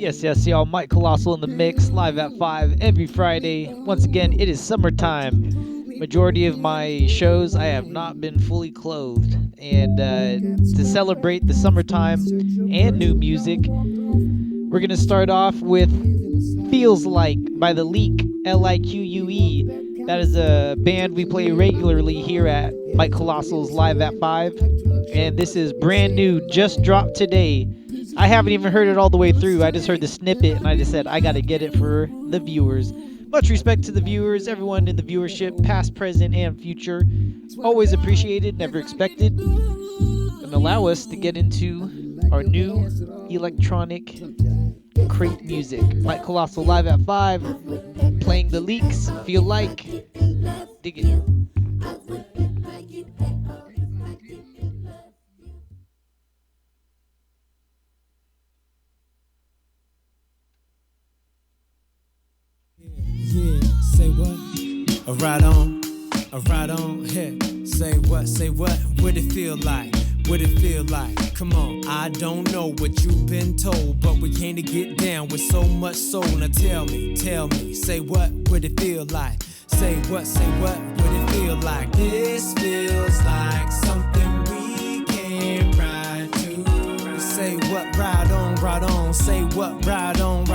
Yes, y'all. Mike Colossal in the mix, live at 5 every Friday. Once again, it is summertime. Majority of my shows, I have not been fully clothed. And to celebrate the summertime and new music, we're going to start off with Feels Like by the Lique, Lique. That is a band we play regularly here at Mike Colossal's Live at 5. And this is brand new, just dropped today. I haven't even heard it all the way through. I just heard the snippet and I just said, I gotta get it for the viewers. Much respect to the viewers, everyone in the viewership, past, present, and future. Always appreciated, never expected. And allow us to get into our new electronic crate music. Mike Colossal live at 5, playing the Liques. Feel Like. Dig it. Yeah, say what? Right on, hey. Say what? What it feel like? What it feel like? Come on, I don't know what you've been told, but we came to get down with so much soul. Now tell me, say what it feel like? Say what it feel like? This feels like something we can ride to. Say what, ride on, say what, ride on,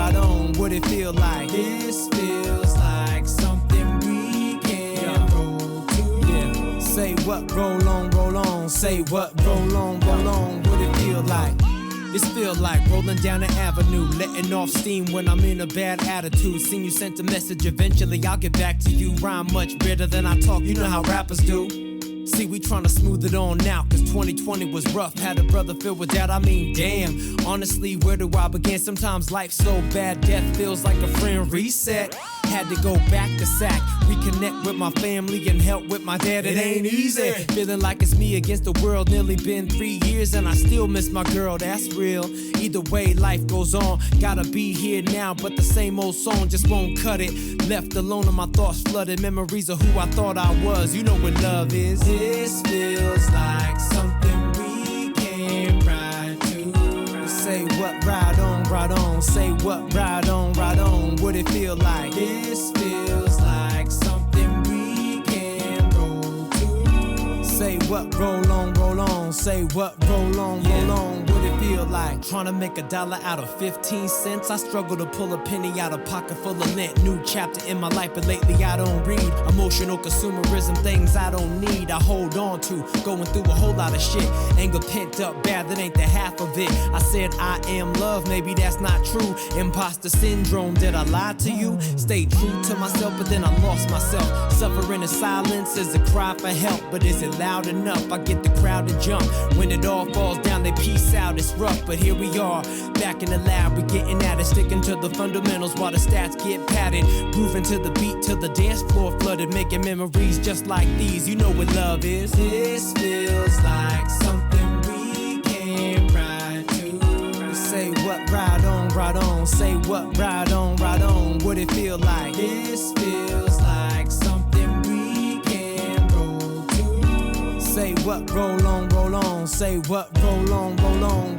what it feel like? This feels like something we can roll to. Yeah. Say what, roll on, say what, roll on, what it feel like? This feel like rolling down the avenue, letting off steam when I'm in a bad attitude. Seen you sent a message, eventually I'll get back to you. Rhyme much better than I talk, you know how rappers do. See, we tryna smooth it on now, cause 2020 was rough. Had a brother filled with doubt, I mean, damn. Honestly, where do I begin? Sometimes life's so bad, death feels like a friend reset. Had to go back to sack, reconnect with my family and help with my dad. It ain't easy, feeling like it's me against the world. Nearly been 3 years and I still miss my girl, that's real. Either way, life goes on, gotta be here now, but the same old song just won't cut it. Left alone and my thoughts flooded, memories of who I thought I was. You know what love is. This feels like something we can ride to. Say what, ride on, say what, ride on, what it feel like? This feels like something we can roll to. Say what, roll on, say what, roll on, what it feel like? Tryna make $1 out of 15 cents. I struggle to pull a penny out of pocket full of lint. New chapter in my life, but lately I don't read. Emotional consumerism, things I don't need, I hold on to. Going through a whole lot of shit. Anger pent up bad, that ain't the half of it. I said I am love, maybe that's not true. Imposter syndrome, did I lie to you? Stayed true to myself, but then I lost myself. Suffering in silence is a cry for help, but is it loud enough? I get the crowd to jump. When it all falls down, they peace out, it's rough, but here we are, back in the lab, we're getting at it, sticking to the fundamentals while the stats get padded, grooving to the beat till the dance floor flooded, making memories just like these. You know what love is. This feels like something we can ride to. Say what, ride on, say what, ride on, what it feel like? This feels like something we can roll to. Say what, roll on, say what, roll on,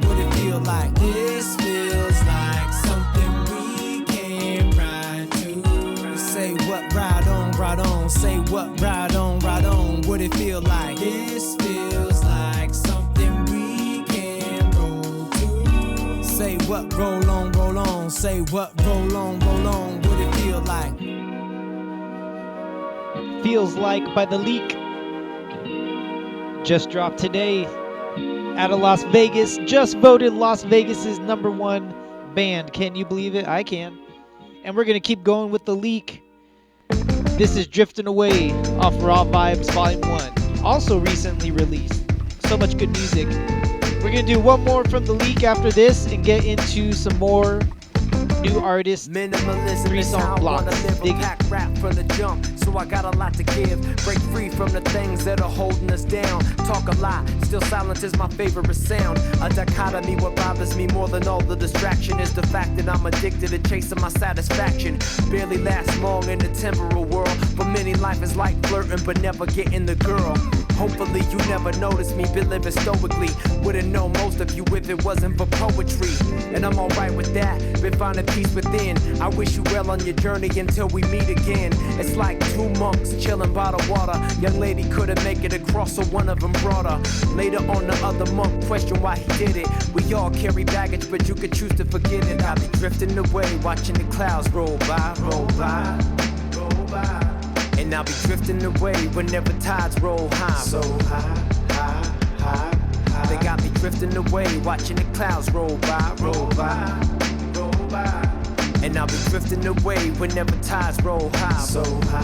what it feel like? This feels like something we can ride to. Say what, ride on, say what, ride on, what it feel like? This feels like something we can roll to. Say what, roll on, say what, roll on, what it feel like? Feels Like by the Lique. Just dropped today out of Las Vegas. Just voted Las Vegas's #1 band. Can you believe it? I can. And we're going to keep going with the Lique. This is Drifting Away off Raw Vibes Volume 1. Also recently released. So much good music. We're going to do one more from the Lique after this and get into some more new artists. Minimalism is how I wanna live. A pack rap from the jump, so I got a lot to give. Break free from the things that are holding us down. Talk a lot, still silence is my favorite sound. A dichotomy, what bothers me more than all the distraction is the fact that I'm addicted to chasing my satisfaction. Barely last long in the temporal world. For many, life is like flirting, but never getting the girl. Hopefully you never noticed me, been living stoically. Wouldn't know most of you if it wasn't for poetry. And I'm alright with that, been finding peace within. I wish you well on your journey until we meet again. It's like two monks chilling by the water. Young lady couldn't make it across, so one of them brought her. Later on, the other monk questioned why he did it. We all carry baggage, but you could choose to forget it. I'll be drifting away, watching the clouds roll by, roll by, roll by. And I'll be drifting away whenever tides roll high, so high, high, high, high. They got me drifting away, watching the clouds roll by, roll by, roll by. And I'll be drifting away whenever tides roll high, so high,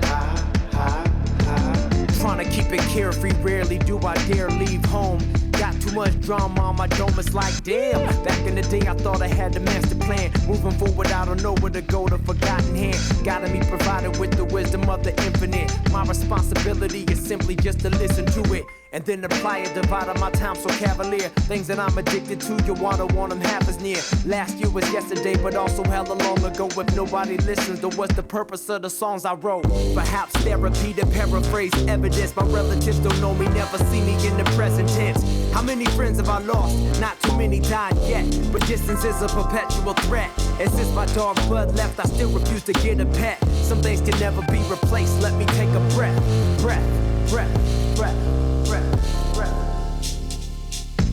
high, high, high. Trying to keep it carefree, rarely do I dare leave home. Got too much drama on my dome, it's like damn. Back in the day I thought I had the master plan. Moving forward I don't know where to go, the forgotten hand. Gotta be provided with the wisdom of the infinite. My responsibility is simply just to listen to it and then apply it, dividing my time so cavalier. Things that I'm addicted to, you wanna want them half as near. Last year was yesterday, but also hella long ago. If nobody listens, then what's the purpose of the songs I wrote? Perhaps therapy to paraphrase evidence. My relatives don't know me, never see me in the present tense. How many friends have I lost? Not too many died yet, but distance is a perpetual threat. And since my dog Bud left, I still refuse to get a pet. Some things can never be replaced, let me take a breath, breath, breath, breath.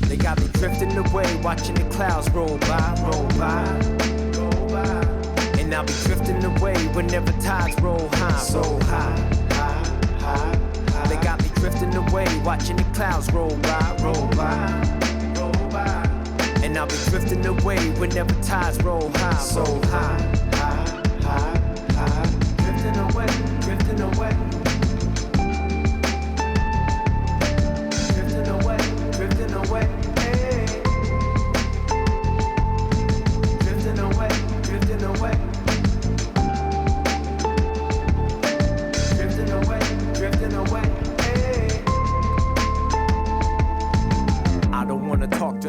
They got me drifting away, watching the clouds roll by, roll by, roll by. And I'll be drifting away whenever tides roll high, so high, high, high, high. They got me drifting away, watching the clouds roll by, roll by, roll by. And I'll be drifting away whenever tides roll high, so high, high, high, high. Drifting away, drifting away.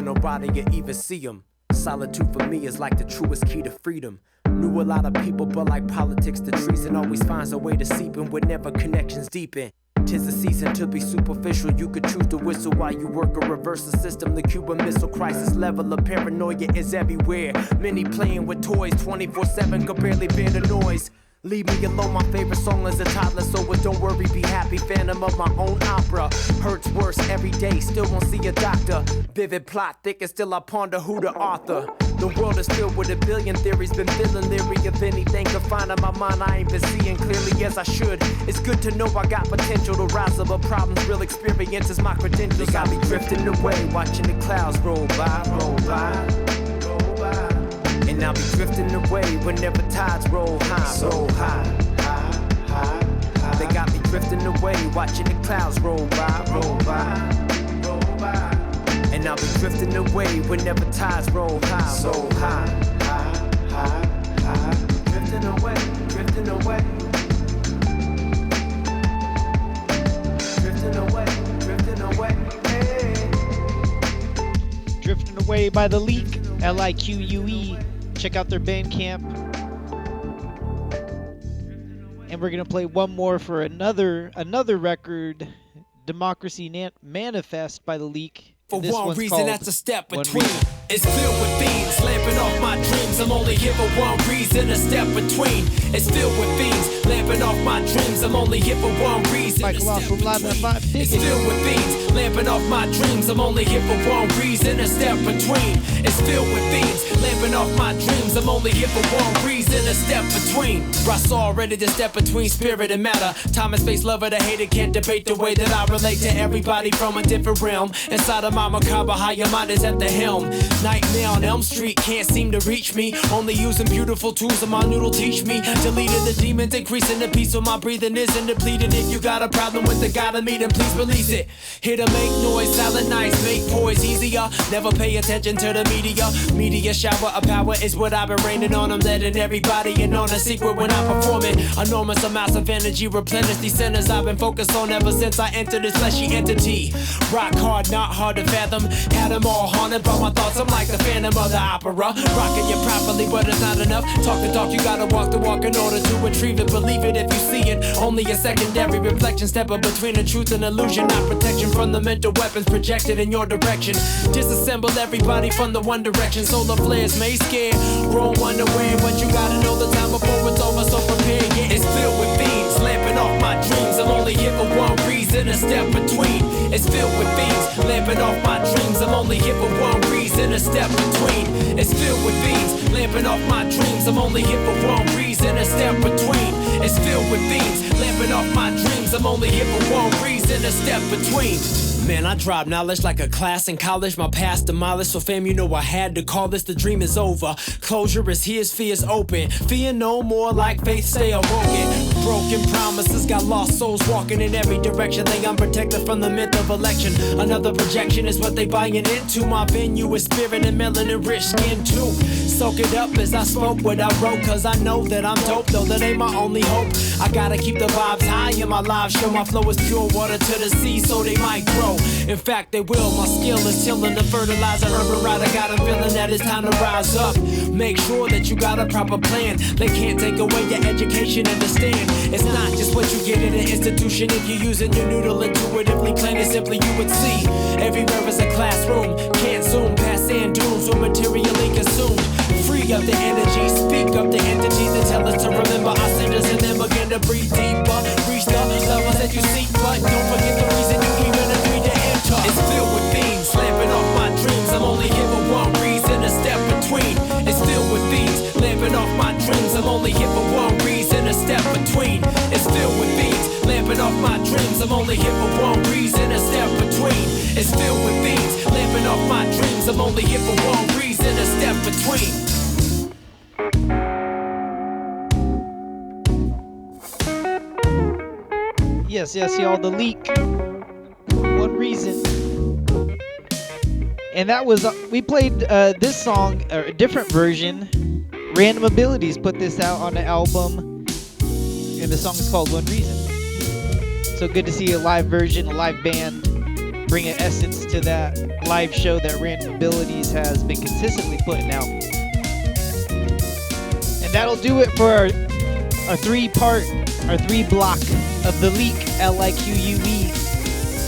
Nobody you even see them. Solitude for me is like the truest key to freedom. Knew a lot of people, but like politics, the treason always finds a way to seep in whenever connections deepen. 'Tis the season to be superficial. You could choose to whistle while you work or reverse the system. The Cuban Missile Crisis level of paranoia is everywhere. Many playing with toys 24/7 could barely bear the noise. Leave me alone, my favorite song is a toddler, so don't worry, be happy. Phantom of my own opera. Hurts worse every day, still won't see a doctor. Vivid plot thick and still I ponder who the author. The world is filled with a billion theories, been feeling leery of anything confined in my mind. I ain't been seeing clearly as I should. It's good to know I got potential to rise above problems. Real experience is my credentials. They got me drifting away, watching the clouds roll by, roll by, roll by. And I'll be drifting away whenever tides roll high, so high, high, high, high. They got me drifting away, watching the clouds roll by, roll by, roll by. And I'll be drifting away whenever tides roll high, so high, high, high, high. Drifting away, drifting away. Drifting away, drifting away. Hey. Drifting Away by the Lique, Lique. Check out their Bandcamp. And we're gonna play one more for another record, Democracy Manifest by the Lique. For one reason, that's a step between. It's filled with fiends, lamping off my dreams. I'm only here for one reason, a step between. It's filled with fiends, lamping off my dreams. I'm only here for one reason. Mike Colossal live at 5. It's filled with fiends, lamping off my dreams. I'm only here for one reason, a step between. It's filled with fiends, lamping off my dreams. I'm only here for one reason, a step between. Rasar ready to step between spirit and matter. Time and space, lover to hater, can't debate the way that I relate to everybody from a different realm. Inside of my macabre, higher mind is at the helm. Nightmare on Elm Street, can't seem to reach me. Only using beautiful tools and my noodle teach me. Deleting the demons, increasing the peace so my breathing isn't depleted. If you got a problem with the God of me, then please release it. Here to make noise, silent nights, make poise easier. Never pay attention to the media. Media shower of power is what I've been raining on. I'm letting everybody in on a secret when I'm performing. Enormous amounts of energy replenish these centers I've been focused on ever since I entered this fleshy entity. Rock hard, not hard to fathom. Had them all haunted by my thoughts. I'm like the Phantom of the Opera. Rocking you properly, but it's not enough. Talk the talk, you gotta walk the walk in order to retrieve it. Believe it if you see it. Only a secondary reflection, step up between the truth and illusion. Not protection from the mental weapons projected in your direction. Disassemble everybody from the one direction. Solar flares may scare, grown wonder where, but you gotta know the time before it's over, so prepare. Yeah, it's filled with fiends, lamping off my dreams. I'm only here for one reason, a step between. It's filled with fiends, lamping off my dreams. I'm only here for one reason, a step between. It's filled with fiends, lamping off my dreams. I'm only here for one reason, a step between. It's filled with fiends, lamping off my dreams. I'm only here for one reason, a step between. Man, I dropped knowledge like a class in college. My past demolished, so fam, you know I had to call this. The dream is over. Closure is here, fear is open. Fear no more, like faith stay awoken. Broken promises, got lost souls walking in every direction. They unprotected from the myth of election. Another projection is what they buying into. My venue is spirit and melanin rich skin too. Soak it up as I spoke what I wrote, cause I know that I'm dope, though that ain't my only hope. I gotta keep the vibes high in my live show. My flow is pure water to the sea, so they might grow. In fact, they will. My skill is tilling the fertilizer. Urban rider got a feeling that it's time to rise up. Make sure that you got a proper plan. They can't take away your education, understand. It's not just what you get in an institution. If you're using your noodle intuitively, plain and simply, you would see everywhere is a classroom. Can't zoom past sand dunes or materially consumed. Free up the energy, speak up the entities that tell us to remember our centers and then begin to breathe deeper. Reach the levels that you seek, but don't forget the reason you even agree to enter. It's filled with fiends, slapping off my dreams. I'm only here for one reason, a step between. It's filled with fiends, lamping off my dreams. I'm only here for one reason, a step between. It's filled with fiends, lamping off my dreams. I'm only here for one reason, a step between. It's filled with fiends, lamping off my dreams. I'm only here for one reason, a step between. Yes, y'all, the Lique. One reason. And that was, we played this song, or a different version. Random Abilities put this out on the album. And the song is called One Reason. So good to see a live version, a live band, bring an essence to that live show that Random Abilities has been consistently putting out. And that'll do it for our three-block of the Lique, L-I-Q-U-E.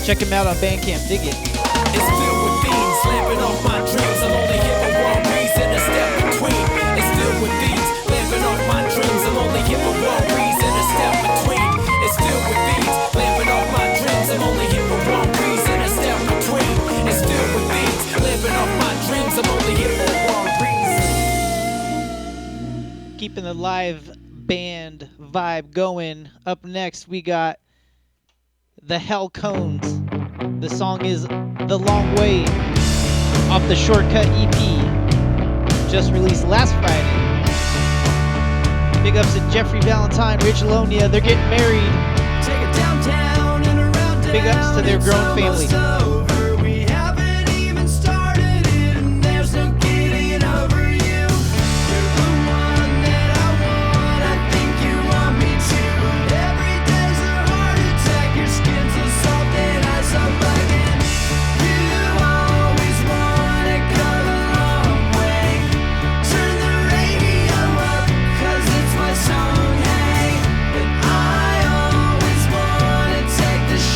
Check him out on Bandcamp, dig it. It's filled with fiends, lamping off my dreams. I'm only here for one reason, a step between. It's filled with fiends, lamping off my dreams. I'm only here for one reason, a step between. It's filled with fiends, lamping off my dreams. I'm only here for one reason, a step between. It's filled with fiends, lamping off my dreams. I'm only here for one reason. Keeping the live band vibe going. Up next, we got the Halcones. The song is The Long Way off the Shortcut EP. Just released last Friday. Big ups to Jeffrey Valentine, Rich Alonia. They're getting married. Big ups to their grown family.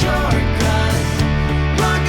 Shortcut, rock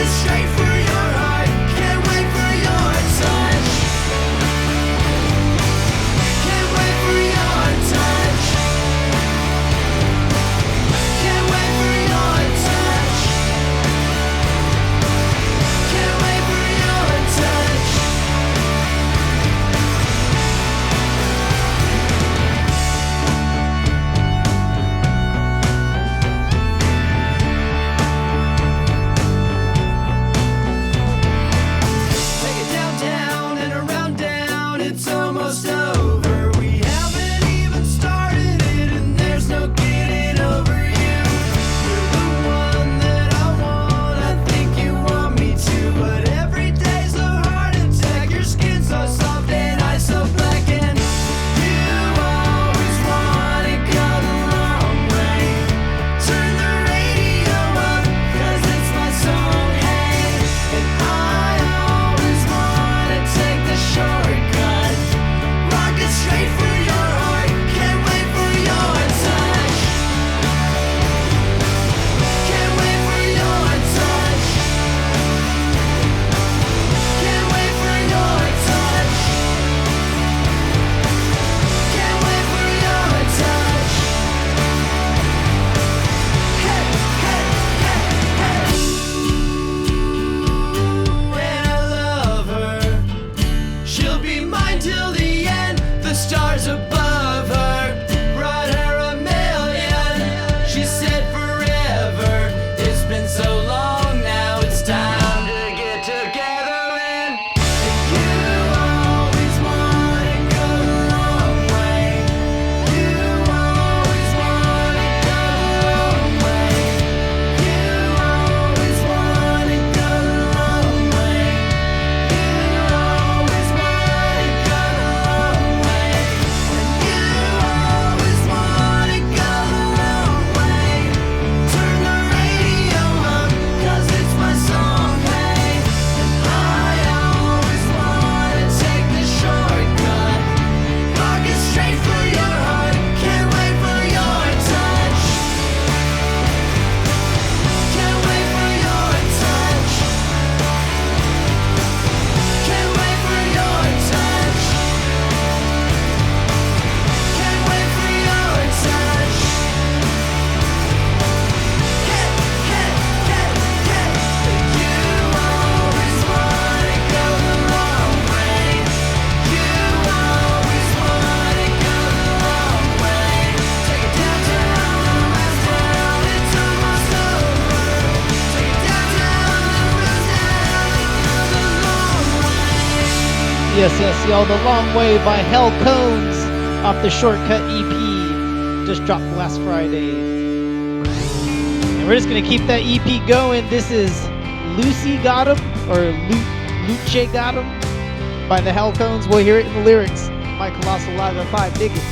Yes, y'all. The Long Way by Halcones off the Shortcut EP. Just dropped last Friday. And we're just going to keep that EP going. This is Lucy Got 'em, or Luce Got 'em by the Halcones. We'll hear it in the lyrics. Mike Colossal live at 5. Dig it.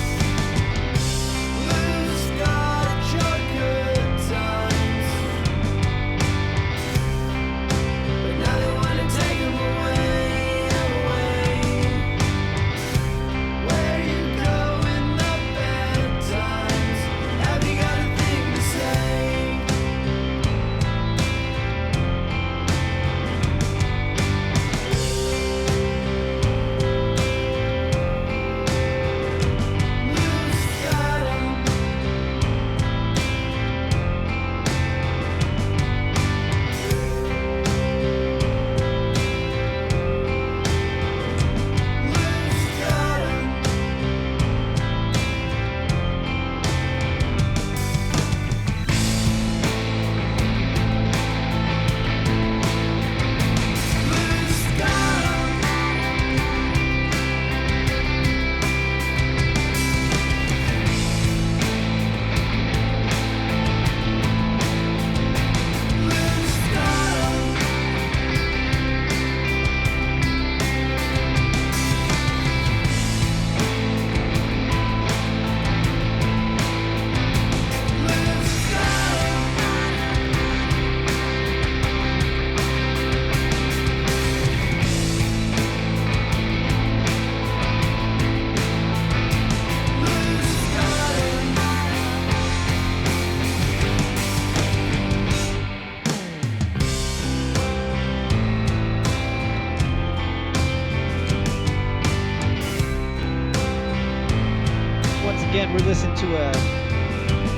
Again, we're listening to a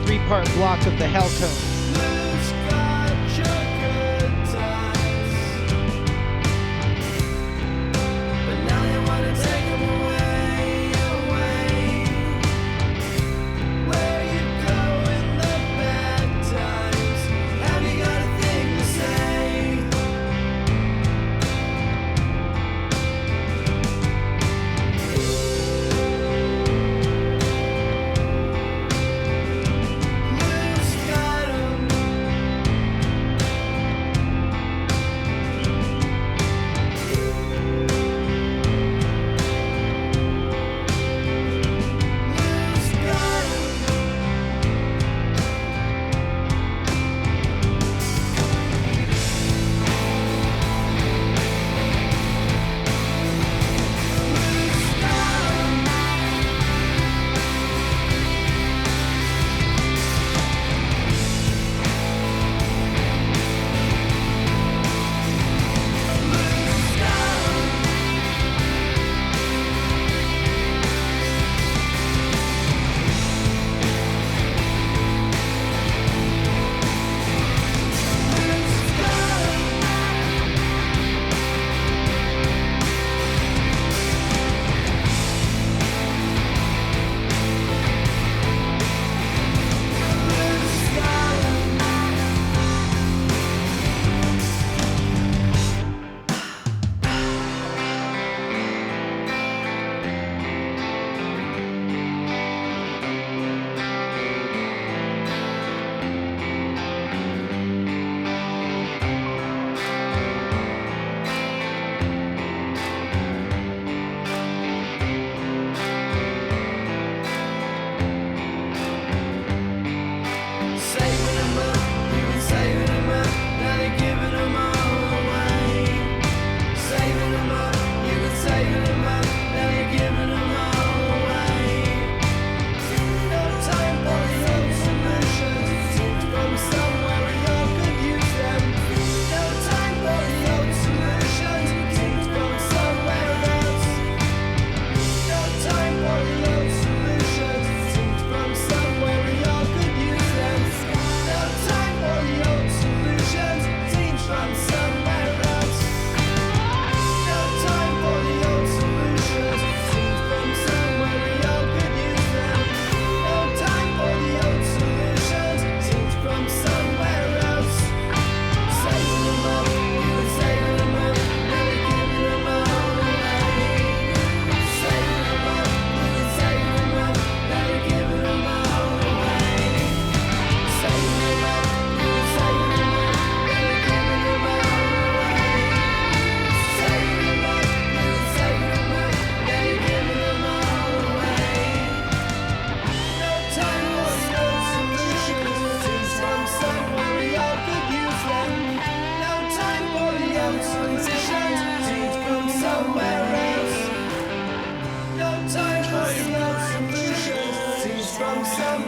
3-part block of the Halcones.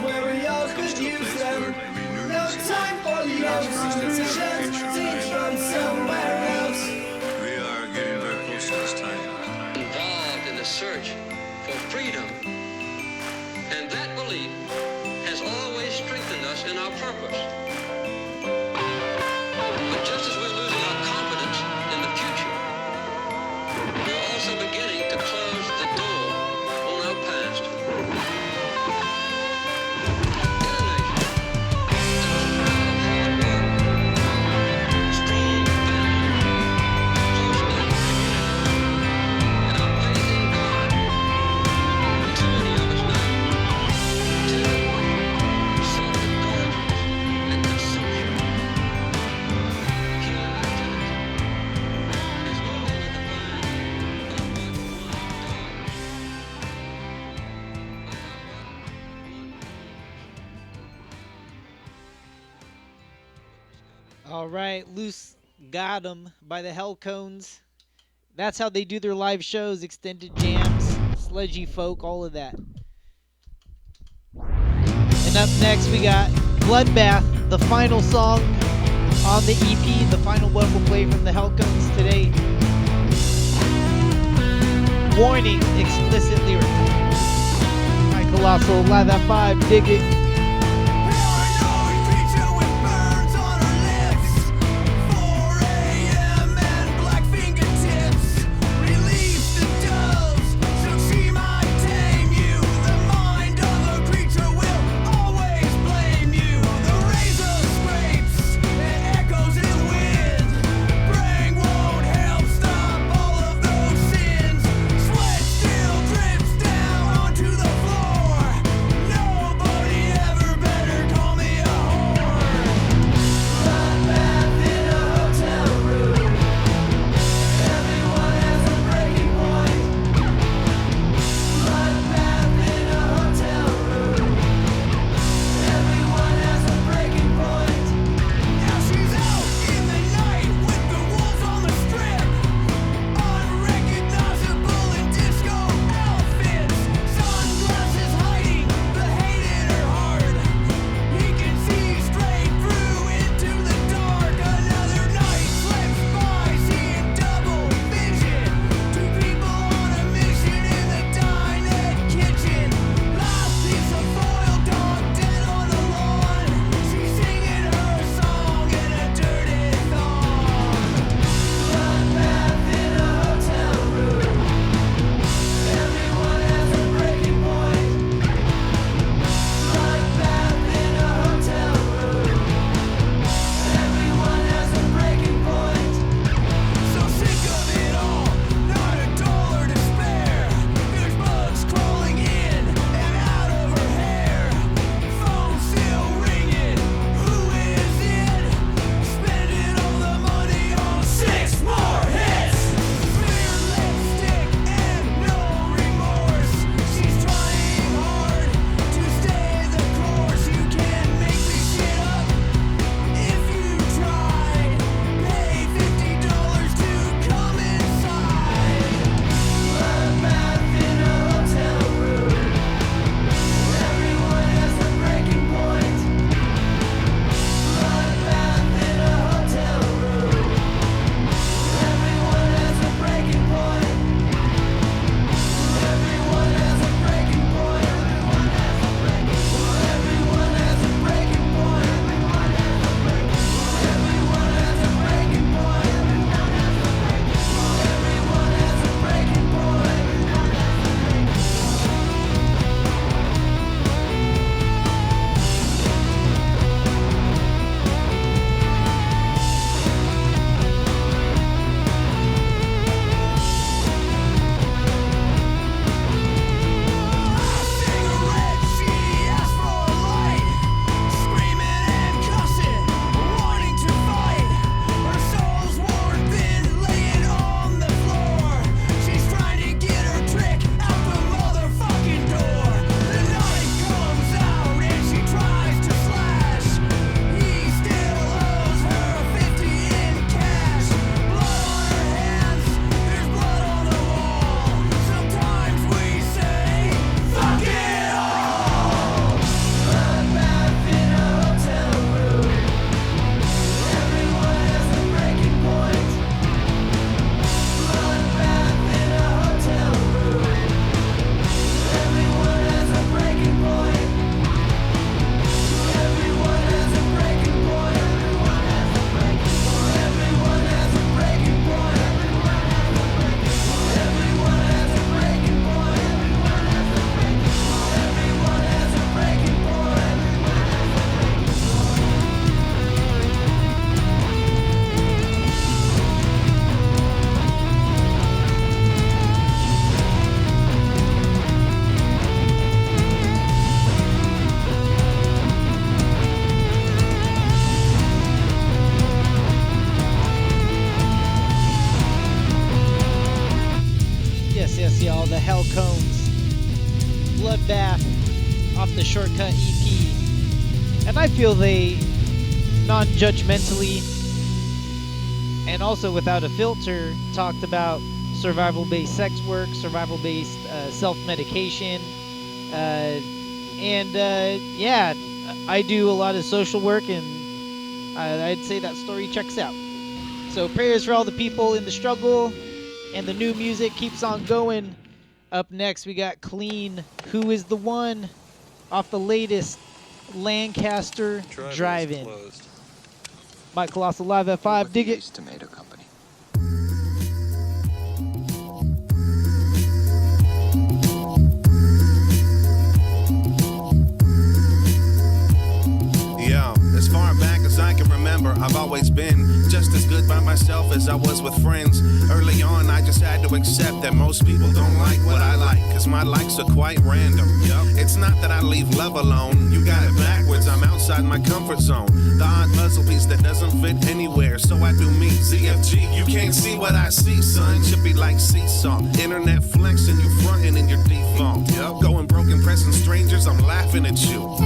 where we all could use them. No time for love solutions, teach from somewhere else. We are getting very close to this time. Involved in the search for freedom. And that belief has always strengthened us in our purpose. But just as we're losing our confidence in the future, we're also beginning to close the door on our past. All right, Loose got 'em by the Halcones. That's how they do their live shows, extended jams, sludgy folk, all of that. And up next we got Bloodbath, the final song on the EP, the final one we'll play from the Halcones today. Warning, explicit lyrics. Mike Colossal, live at 5, dig it. Sweat still drips down onto the floor. Nobody the Shortcut EP. And I feel they non-judgmentally and also without a filter talked about survival-based sex work, survival-based self-medication, yeah, I do a lot of social work, and I'd say that story checks out. So prayers for all the people in the struggle, and the new music keeps on going. Up next, we got Clean, Who Is the One, off the latest Lancaster Drive-In. Mike Colossal live at 5. Dig it. Tomato Company. Yo, as far back as I can remember, I've always been just as good by myself as I was with friends. Early on, I just had to accept that most people don't like what I like, cause my likes are quite random. It's not that I leave love alone, you got it backwards, I'm outside my comfort zone. The odd puzzle piece that doesn't fit anywhere, so I do me, ZFG. You can't see what I see, son, should be like seesaw. Internet flexing, you frontin' in your default. Going broke impressing strangers, I'm laughing at you.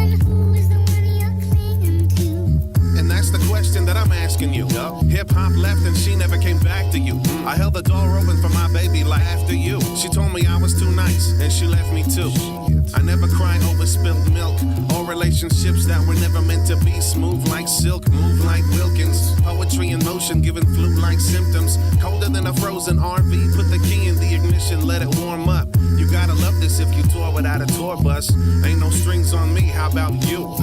And that's the question that I'm asking you. Hip-hop left and she never came back to you. I held the door open for my baby like after you. She told me I was too nice and she left me too. I never cry over spilled milk or relationships that were never meant to be. Smooth like silk, move like Wilkins. Poetry in motion, giving flu-like symptoms. Colder than a frozen RV, put the key in the ignition, let it warm up. You gotta love this if you tour without a tour bus. Ain't no strings on me, how about you?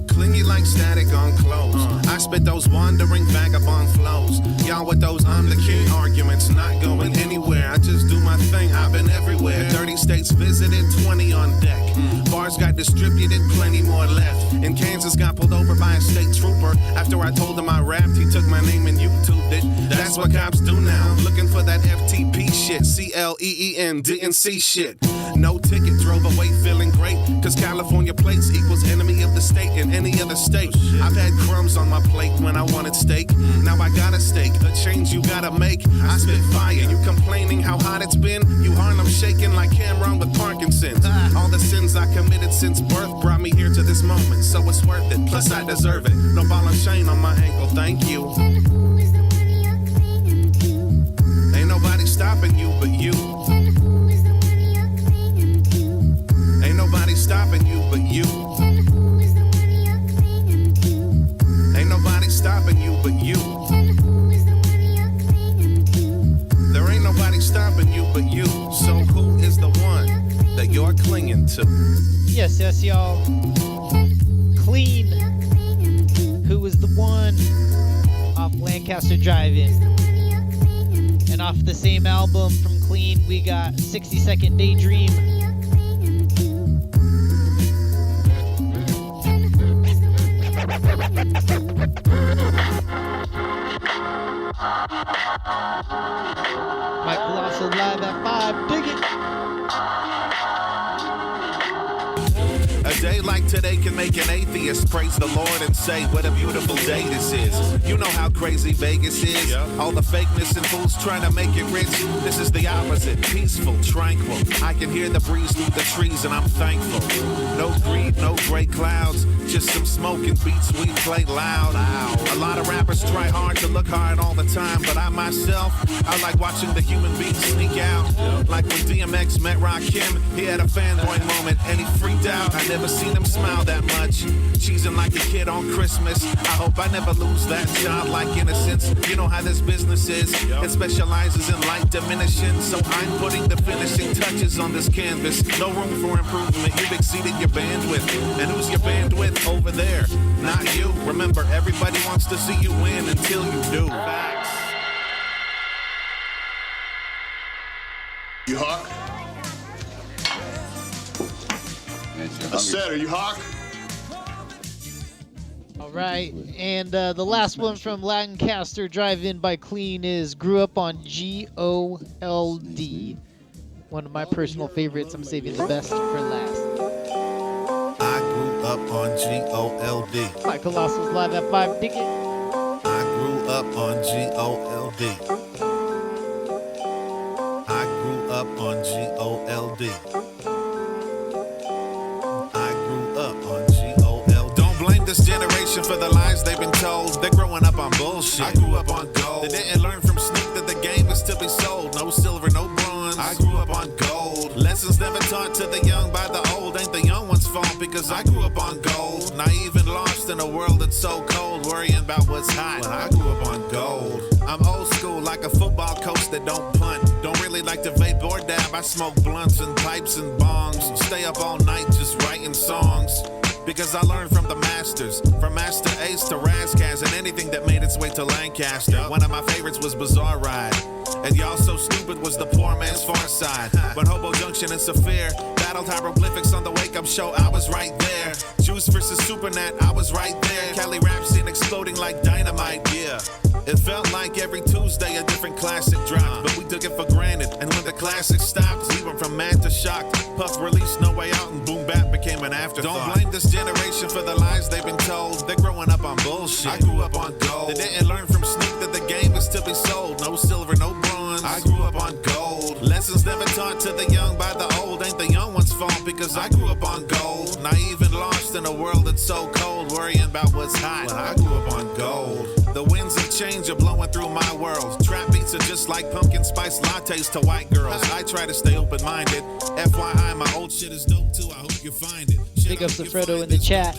Clingy like static on clothes. I spit those wandering vagabond flows. Y'all with those I'm the king arguments not going anywhere. I just do my thing, I've been everywhere. 30 states visited, 20 on deck. Bars got distributed, plenty more left. In Kansas got pulled over by a state trooper. After I told him I rapped, he took my name and YouTubed it. That's what cops do now. Looking for that FTP shit. CLEEN, didn't see shit. No ticket, drove away feeling great. Cause California plates equals enemy of the state in any other state. I've had crumbs on my plate when I wanted steak. Now I got a steak, a change you gotta make. I spit fire, you complaining how hot it's been. You Harlem shaking like Cameron with Parkinson's. All the sins I committed since birth brought me here to this moment. So it's worth it, plus I deserve it. No ball and chain on my ankle, thank you. Ain't nobody stopping you but you. Ain't nobody stopping you but you. Ain't nobody stopping you but you. There ain't nobody stopping you but you. So who is the one that you're clinging to? Yes, y'all. Clean, Who Is the One, off Lancaster Drive-In. And off the same album from Clean, we got 60-Second Daydream. Mike Colossal live at 5. Dig it. A day like today can make an atheist praise the Lord and say, what a beautiful day this is. You know how crazy Vegas is. All the fakeness and fools trying to make it rich. This is the opposite, peaceful, tranquil. I can hear the breeze through the trees and I'm thankful. No greed, no gray clouds, just some smoking beats we play loud. A lot of rappers try hard to look hard all the time, but I myself, I like watching the human beings sneak out. Like when DMX met Rakim, he had a fanboy moment and he freaked out. I never seen him smile that much, cheesing like a kid on Christmas. I hope I never lose that childlike innocence. You know how this business is, it specializes in light diminishing. So I'm putting the finishing touches on this canvas. No room for improvement, you've exceeded your bandwidth. And who's your bandwidth over there? Not you. Remember, everybody wants to see you win until you do. Facts. You hawk? I said, are you hawk? All right, and the last one from Lancaster Drive-In by Clean is Grew Up on GOLD. One of my personal favorites. I'm saving the best for last. I grew up on GOLD. Mike Colossal live at 5. Dig it. I grew up on GOLD. I grew up on GOLD. generation for the lies they've been told. They're growing up on bullshit. I grew up on gold. They didn't learn from Snoop that the game is to be sold. No silver, no bronze. I grew up on gold. Lessons never taught to the young by the old. Ain't the young one's fault because I grew up on gold. Naive and lost in a world that's so cold, worrying about what's hot. Well, I grew up on gold. I'm old school like a football coach that don't punt. Don't really like to vape or dab. I smoke blunts and pipes and bongs. Stay up all night just writing songs. Because I learned from the masters, from Master Ace to Razkaz and anything that made its way to Lancaster. One of my favorites was Bizarre Ride, and Y'all So Stupid was the poor man's Far Side. When Hobo Junction and Saphir battled hieroglyphics on the Wake Up Show, I was right there. Juice versus Supernat, I was right there. Cali rap scene exploding like dynamite, yeah. It felt like every Tuesday a different classic dropped, but we took it for granted. And when the classic stopped, we went from mad to shocked. Puff released No Way Out and Boom Bap became an afterthought. Don't blame this generation for the lies they've been told. They're growing up on bullshit. I grew up on gold. They didn't learn from Snoop that the game is to be sold. No silver, no bronze. I grew up on gold. Lessons never taught to the young by the old. Ain't the young one's fault because I grew up on gold. Naive and lost in a world that's so cold, worrying about what's hot. Well, I grew up on gold. The winds of change are blowing through my world. Trap beats are just like pumpkin spice lattes to white girls. I try to stay open-minded. FYI, my old shit is dope too. I hope you find it. Big ups to Fredo in the chat.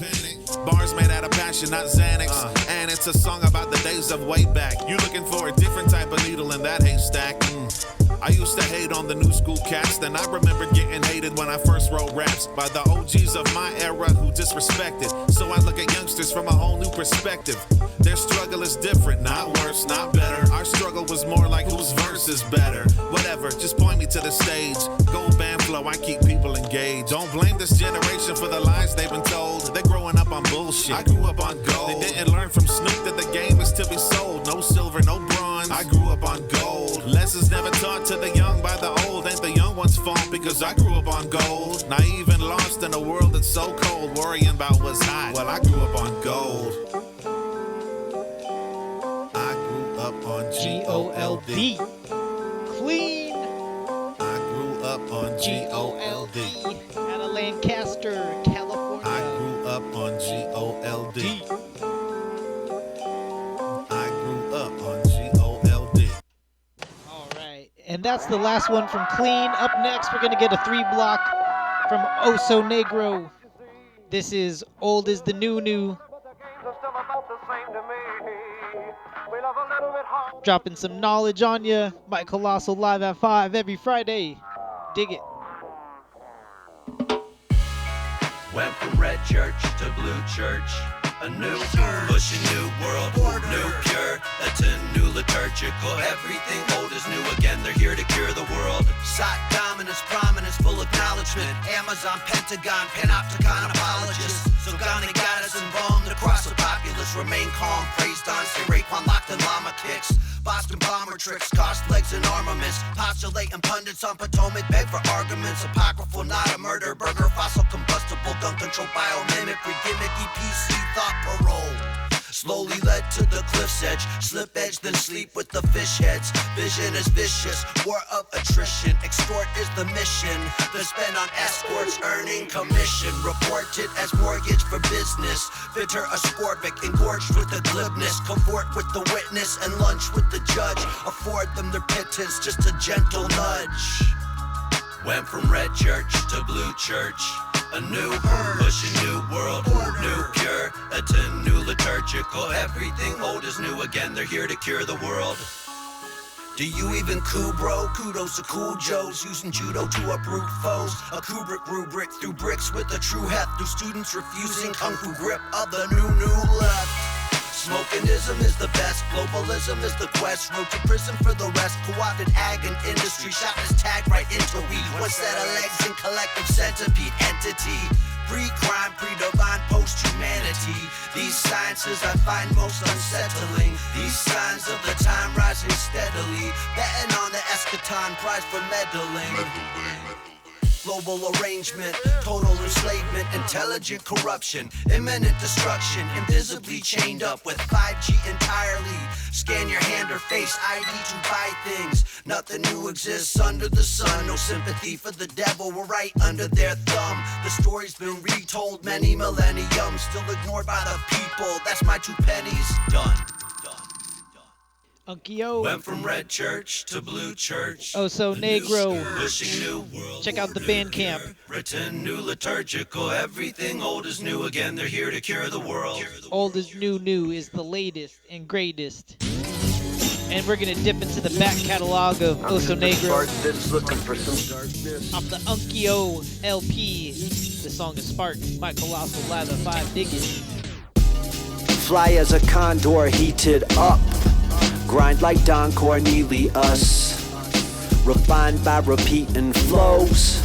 Bars made out of passion, not Xanax. And it's a song about the days of way back. You looking for a different type of needle in that haystack. I used to hate on the new school cats. Then I remember getting hated when I first wrote raps by the OGs of my era who disrespected. So I look at youngsters from a whole new perspective. Their struggle is different, not worse, not better. Our struggle was more like whose verse is better. Whatever, just point me to the stage. Gold band flow, I keep people engaged. Don't blame this generation for the lies they've been told. They're growing up on bullshit. I grew up on gold. They didn't learn from Snoop that the game is to be sold. No silver, no bronze. I grew up on gold. Lessons never taught to the young by the old. Ain't the young one's fault because I grew up on gold. Naive and lost in a world that's so cold, worrying about what's hot. Well, I grew up on gold. I grew up on G-O-L-D. Clean. I grew up on G-O-L-D. Out of Lancaster, California. I grew up on G-O-L-D. I grew up on G-O-L-D. All right, and that's the last one from Clean. Up next, we're gonna get a 3-block from Oso Negro. This is Old is the New. Dropping some knowledge on ya. Mike Colossal live at 5 every Friday. Dig it. Went from red church to blue church. A new push, a new world, new pure, that's a new liturgical. Everything old is new again, they're here to cure the world. Sought dominance, prominence, full acknowledgement. Amazon, Pentagon, Panopticon apologists. So gonna got us embalmed across the populace. Remain calm, praised on, say Raekwon locked in llama kicks. Boston bomber tricks, cost legs and armaments. Postulating pundits on Potomac, beg for arguments. Apocryphal, not a murder burger. Fossil combustible, gun control, biomimicry, gimmicky PC thought parole. Slowly led to the cliff's edge, slip edge, then sleep with the fish heads. Vision is vicious, war of attrition. Extort is the mission. Then spend on escorts, earning commission. Reported as mortgage for business. Bitter, ascorbic, engorged with the glibness. Comfort with the witness and lunch with the judge. Afford them their pittance, just a gentle nudge. Went from red church to blue church. A new push, a new world, new pure, that's a new liturgical. Everything old is new again, they're here to cure the world. Do you even coup, bro? Kudos to cool Joes using judo to uproot foes. A Kubrick rubric through bricks with a true heft. Through students refusing kung fu grip of the new left. Smokingism is the best, globalism is the quest. Road to prison for the rest, co-opted ag and industry. Shot is tagged right into weed. One set of legs in collective centipede entity. Pre-crime, pre-divine, post-humanity. These sciences I find most unsettling. These signs of the time rising steadily. Betting on the eschaton, prize for meddling. Global arrangement, total enslavement, intelligent corruption, imminent destruction, invisibly chained up with 5G entirely. Scan your hand or face ID to buy things. Nothing new exists under the sun. No sympathy for the devil, we're right under their thumb. The story's been retold many millenniums, still ignored by the people. That's my 2 pennies. Done. Unkio. Went from red church to blue church. Oh, so Negro. Pushing new world. Check out the Bandcamp. Written new liturgical. Everything old is new again. They're here to cure the world. Old is new, new is the latest and greatest. And we're gonna dip into the back catalog of Oso Negro. Looking for some darkness. Off the Unkio LP. The song is Spark. Mike Colossal Live at 5. Dig it. Fly as a condor heated up. Grind like Don Cornelius. Refined by repeating flows.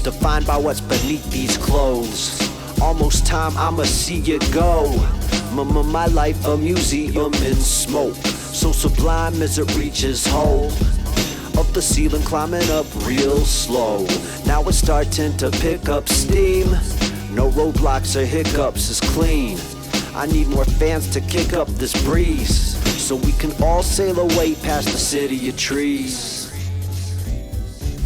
Defined by what's beneath these clothes. Almost time I'ma see it go. My life a museum in smoke. So sublime as it reaches hold. Up the ceiling climbing up real slow. Now it's starting to pick up steam. No roadblocks or hiccups, it's clean. I need more fans to kick up this breeze, so we can all sail away past the city of trees.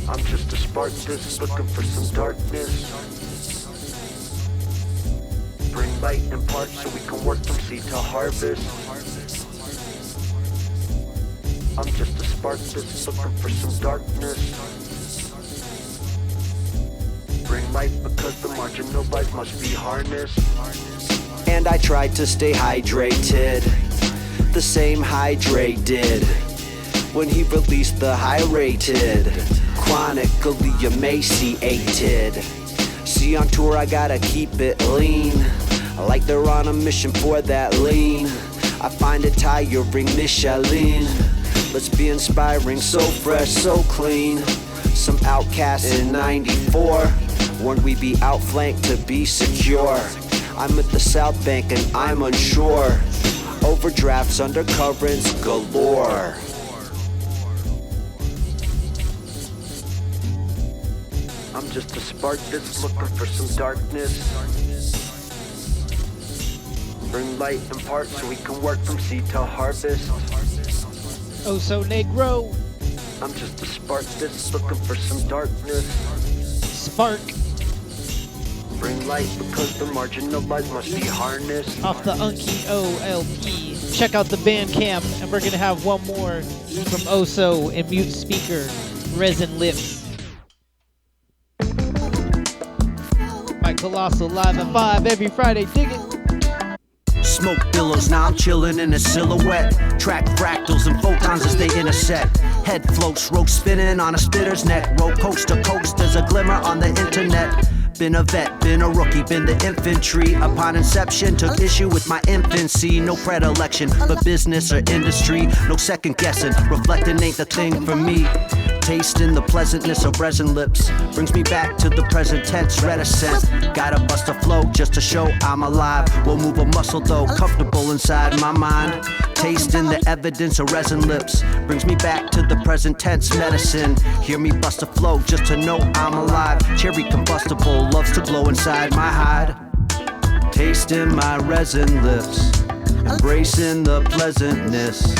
I'm just a Spartacus looking for some darkness. Bring light and part so we can work from seed to harvest. I'm just a Spartacus looking for some darkness. Bring light because the marginalized must be harnessed. And I tried to stay hydrated, the same hydrate did when he released the high-rated, chronically emaciated. See, on tour I gotta keep it lean, like they're on a mission for that lean. I find it tiring, Michelin. Let's be inspiring, so fresh, so clean. Some outcasts in 94 warned we be outflanked to be secure. I'm at the South Bank and I'm unsure. Overdrafts, undercurrents galore. I'm just a spark that's looking for some darkness. Bring light and part so we can work from seed to harvest. Oso Negro. I'm just a spark that's looking for some darkness. Spark. Bring light because the marginalized must be harnessed. Off the Unkio LP. Check out the Bandcamp, and we're gonna have one more from Oso and Mute Speaker, Resin Lips. Mike Colossal Live at 5 every Friday. Dig it. Smoke billows, now I'm chillin' in a silhouette. Track fractals and photons as they intersect. Head floats, rope spinning on a spitter's neck. Rope coast to coast, there's a glimmer on the internet. Been a vet, been a rookie, been the infantry. Upon inception, took issue with my infancy. No predilection for business or industry. No second guessing, reflecting ain't the thing for me. Tasting the pleasantness of resin lips brings me back to the present tense, reticent. Gotta bust a flow just to show I'm alive. Won't move a muscle though, comfortable inside my mind. Tasting the evidence of resin lips brings me back to the present tense medicine. Hear me bust a flow just to know I'm alive. Cherry combustible loves to glow inside my hide. Tasting my resin lips, embracing the pleasantness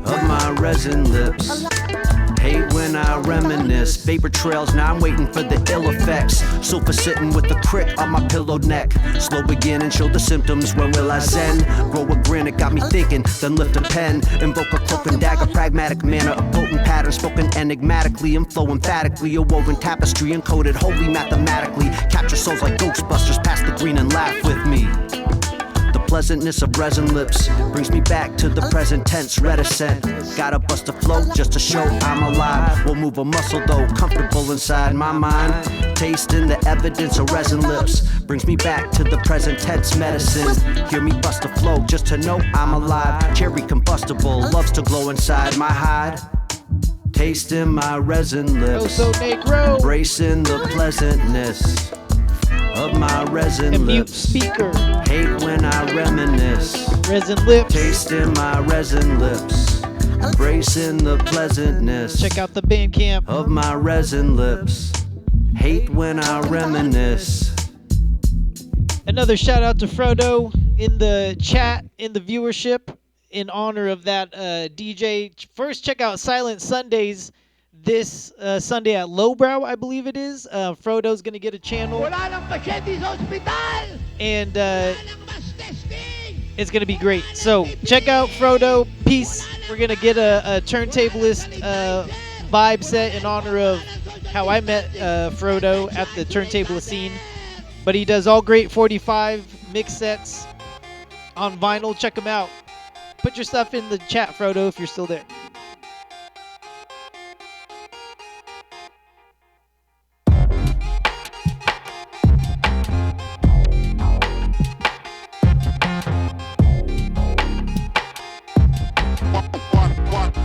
of my resin lips. Hate when I reminisce. Vapor trails, now I'm waiting for the ill effects. Sofa sitting with the crick on my pillowed neck. Slow begin and show the symptoms, when will I zen? Grow a grin, it got me thinking, then lift a pen. Invoke a cloak and dagger, pragmatic manner. A potent pattern spoken enigmatically and flow emphatically. A woven tapestry encoded wholly mathematically. Capture souls like Ghostbusters, pass the green and laugh with me. Pleasantness of resin lips brings me back to the present tense, reticent. Gotta bust a flow just to show I'm alive. Won't move a muscle though, comfortable inside my mind. Tasting the evidence of resin lips brings me back to the present tense medicine. Hear me bust a flow just to know I'm alive. Cherry combustible loves to glow inside my hide. Tasting my resin lips, embracing the pleasantness of my resin and lips. Mute Speaker. Hate when I reminisce. Resin Lips. Tasting my resin lips. Embracing the pleasantness. Check out the Bandcamp of my resin lips. Hate when I reminisce. Another shout out to Frodo in the chat, in the viewership, in honor of that DJ. First, check out Silent Sundays this Sunday at Lowbrow, I believe it is. Frodo's going to get a channel. And it's going to be great. So check out Frodo. Peace. We're going to get a turntablist vibe set in honor of how I met Frodo at the turntablist scene. But he does all great 45 mix sets on vinyl. Check him out. Put your stuff in the chat, Frodo, if you're still there.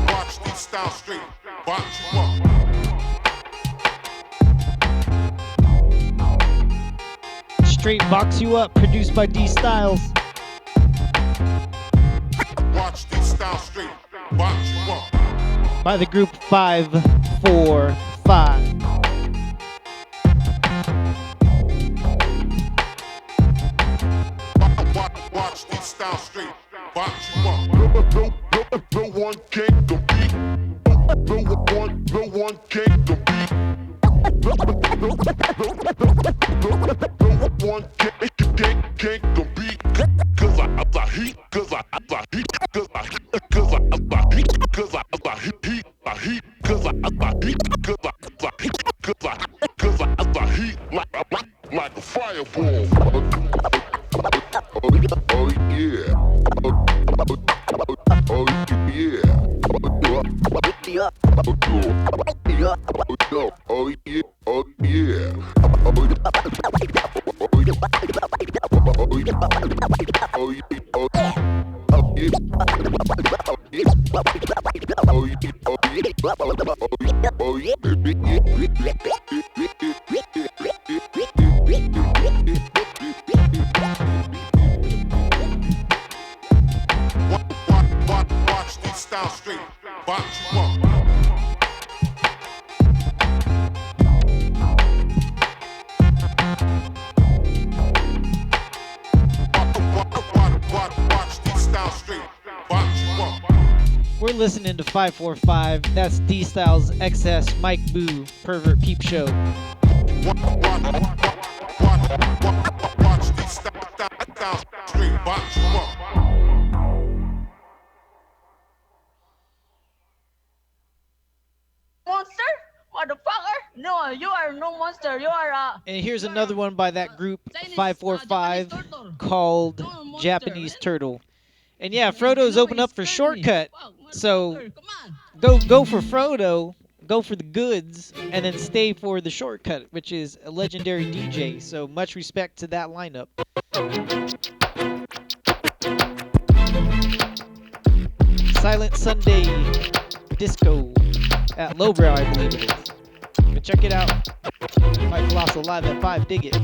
Watch these style straight. Watch. Straight Box You Up, produced by D Styles. Watch these style straight. Watch you up. By the group 545. Watch these style straight. Watch you up. No one can compete. No one can compete. No one can't compete. Cause I heat. Cause I heat. Cause I heat. Cause I heat. Cause I heat. Cause I heat. Cause I heat like a fireball. Oh yeah. Oh yeah. Oh yeah. Oh yeah. Watch these style straight. Watch you up. Watch these style straight. Watch you up. We're listening to 545. That's D Styles, XS, Mike Boo, Pervert Peep Show. Watch these style straight. Watch you up. Monster? Motherfucker? No, you are no monster. You are a... And here's another one by that group 545 called Japanese Turtle. And yeah, Frodo's open up for Shortcut. So go for Frodo, go for the goods, and then stay for the Shortcut, which is a legendary DJ. So much respect to that lineup. Silent Sunday Disco at Lowbrow, I believe it is. But check it out. Mike Colossal live at 5. Dig it.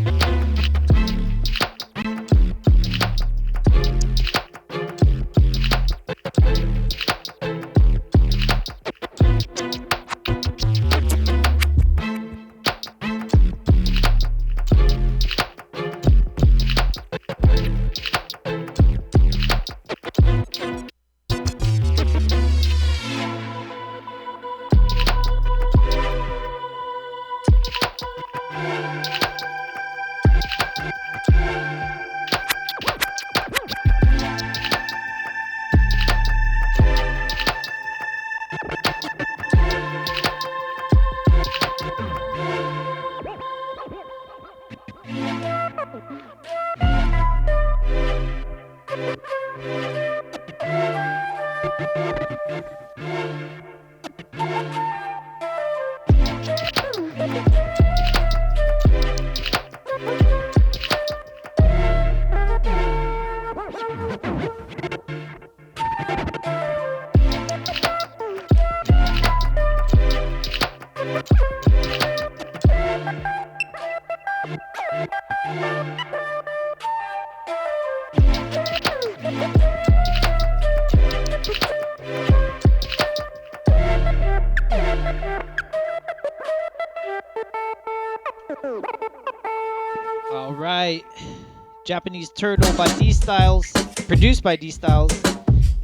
All right. Japanese Turtle by D Styles, produced by D Styles.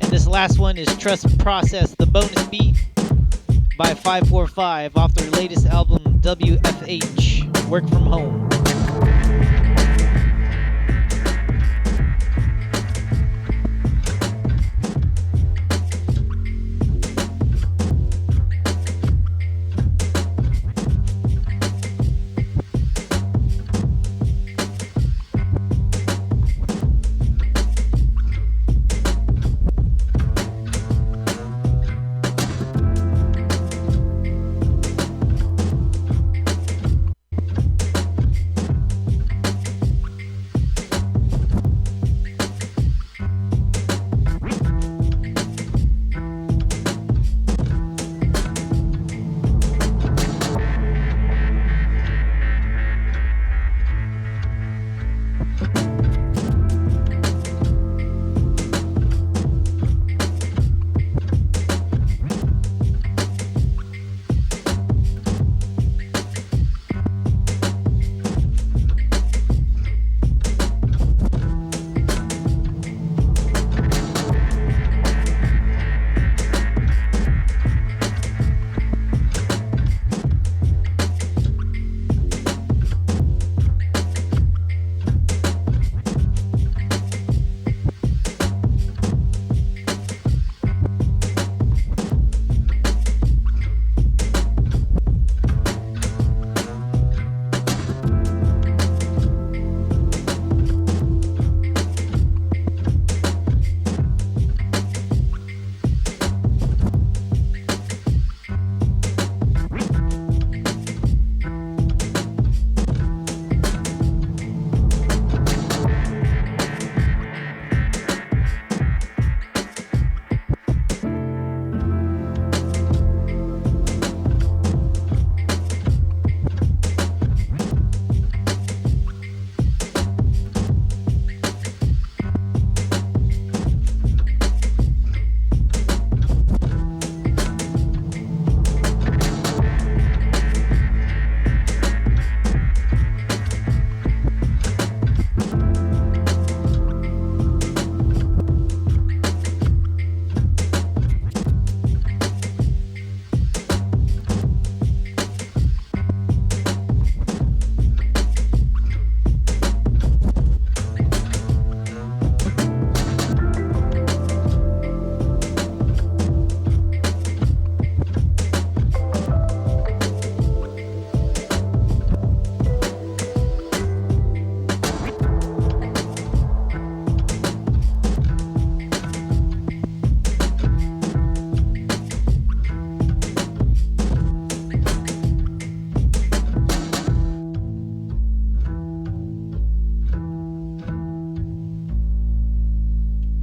And this last one is Trust Process, the bonus beat by 545 off their latest album, WFH, Work From Home.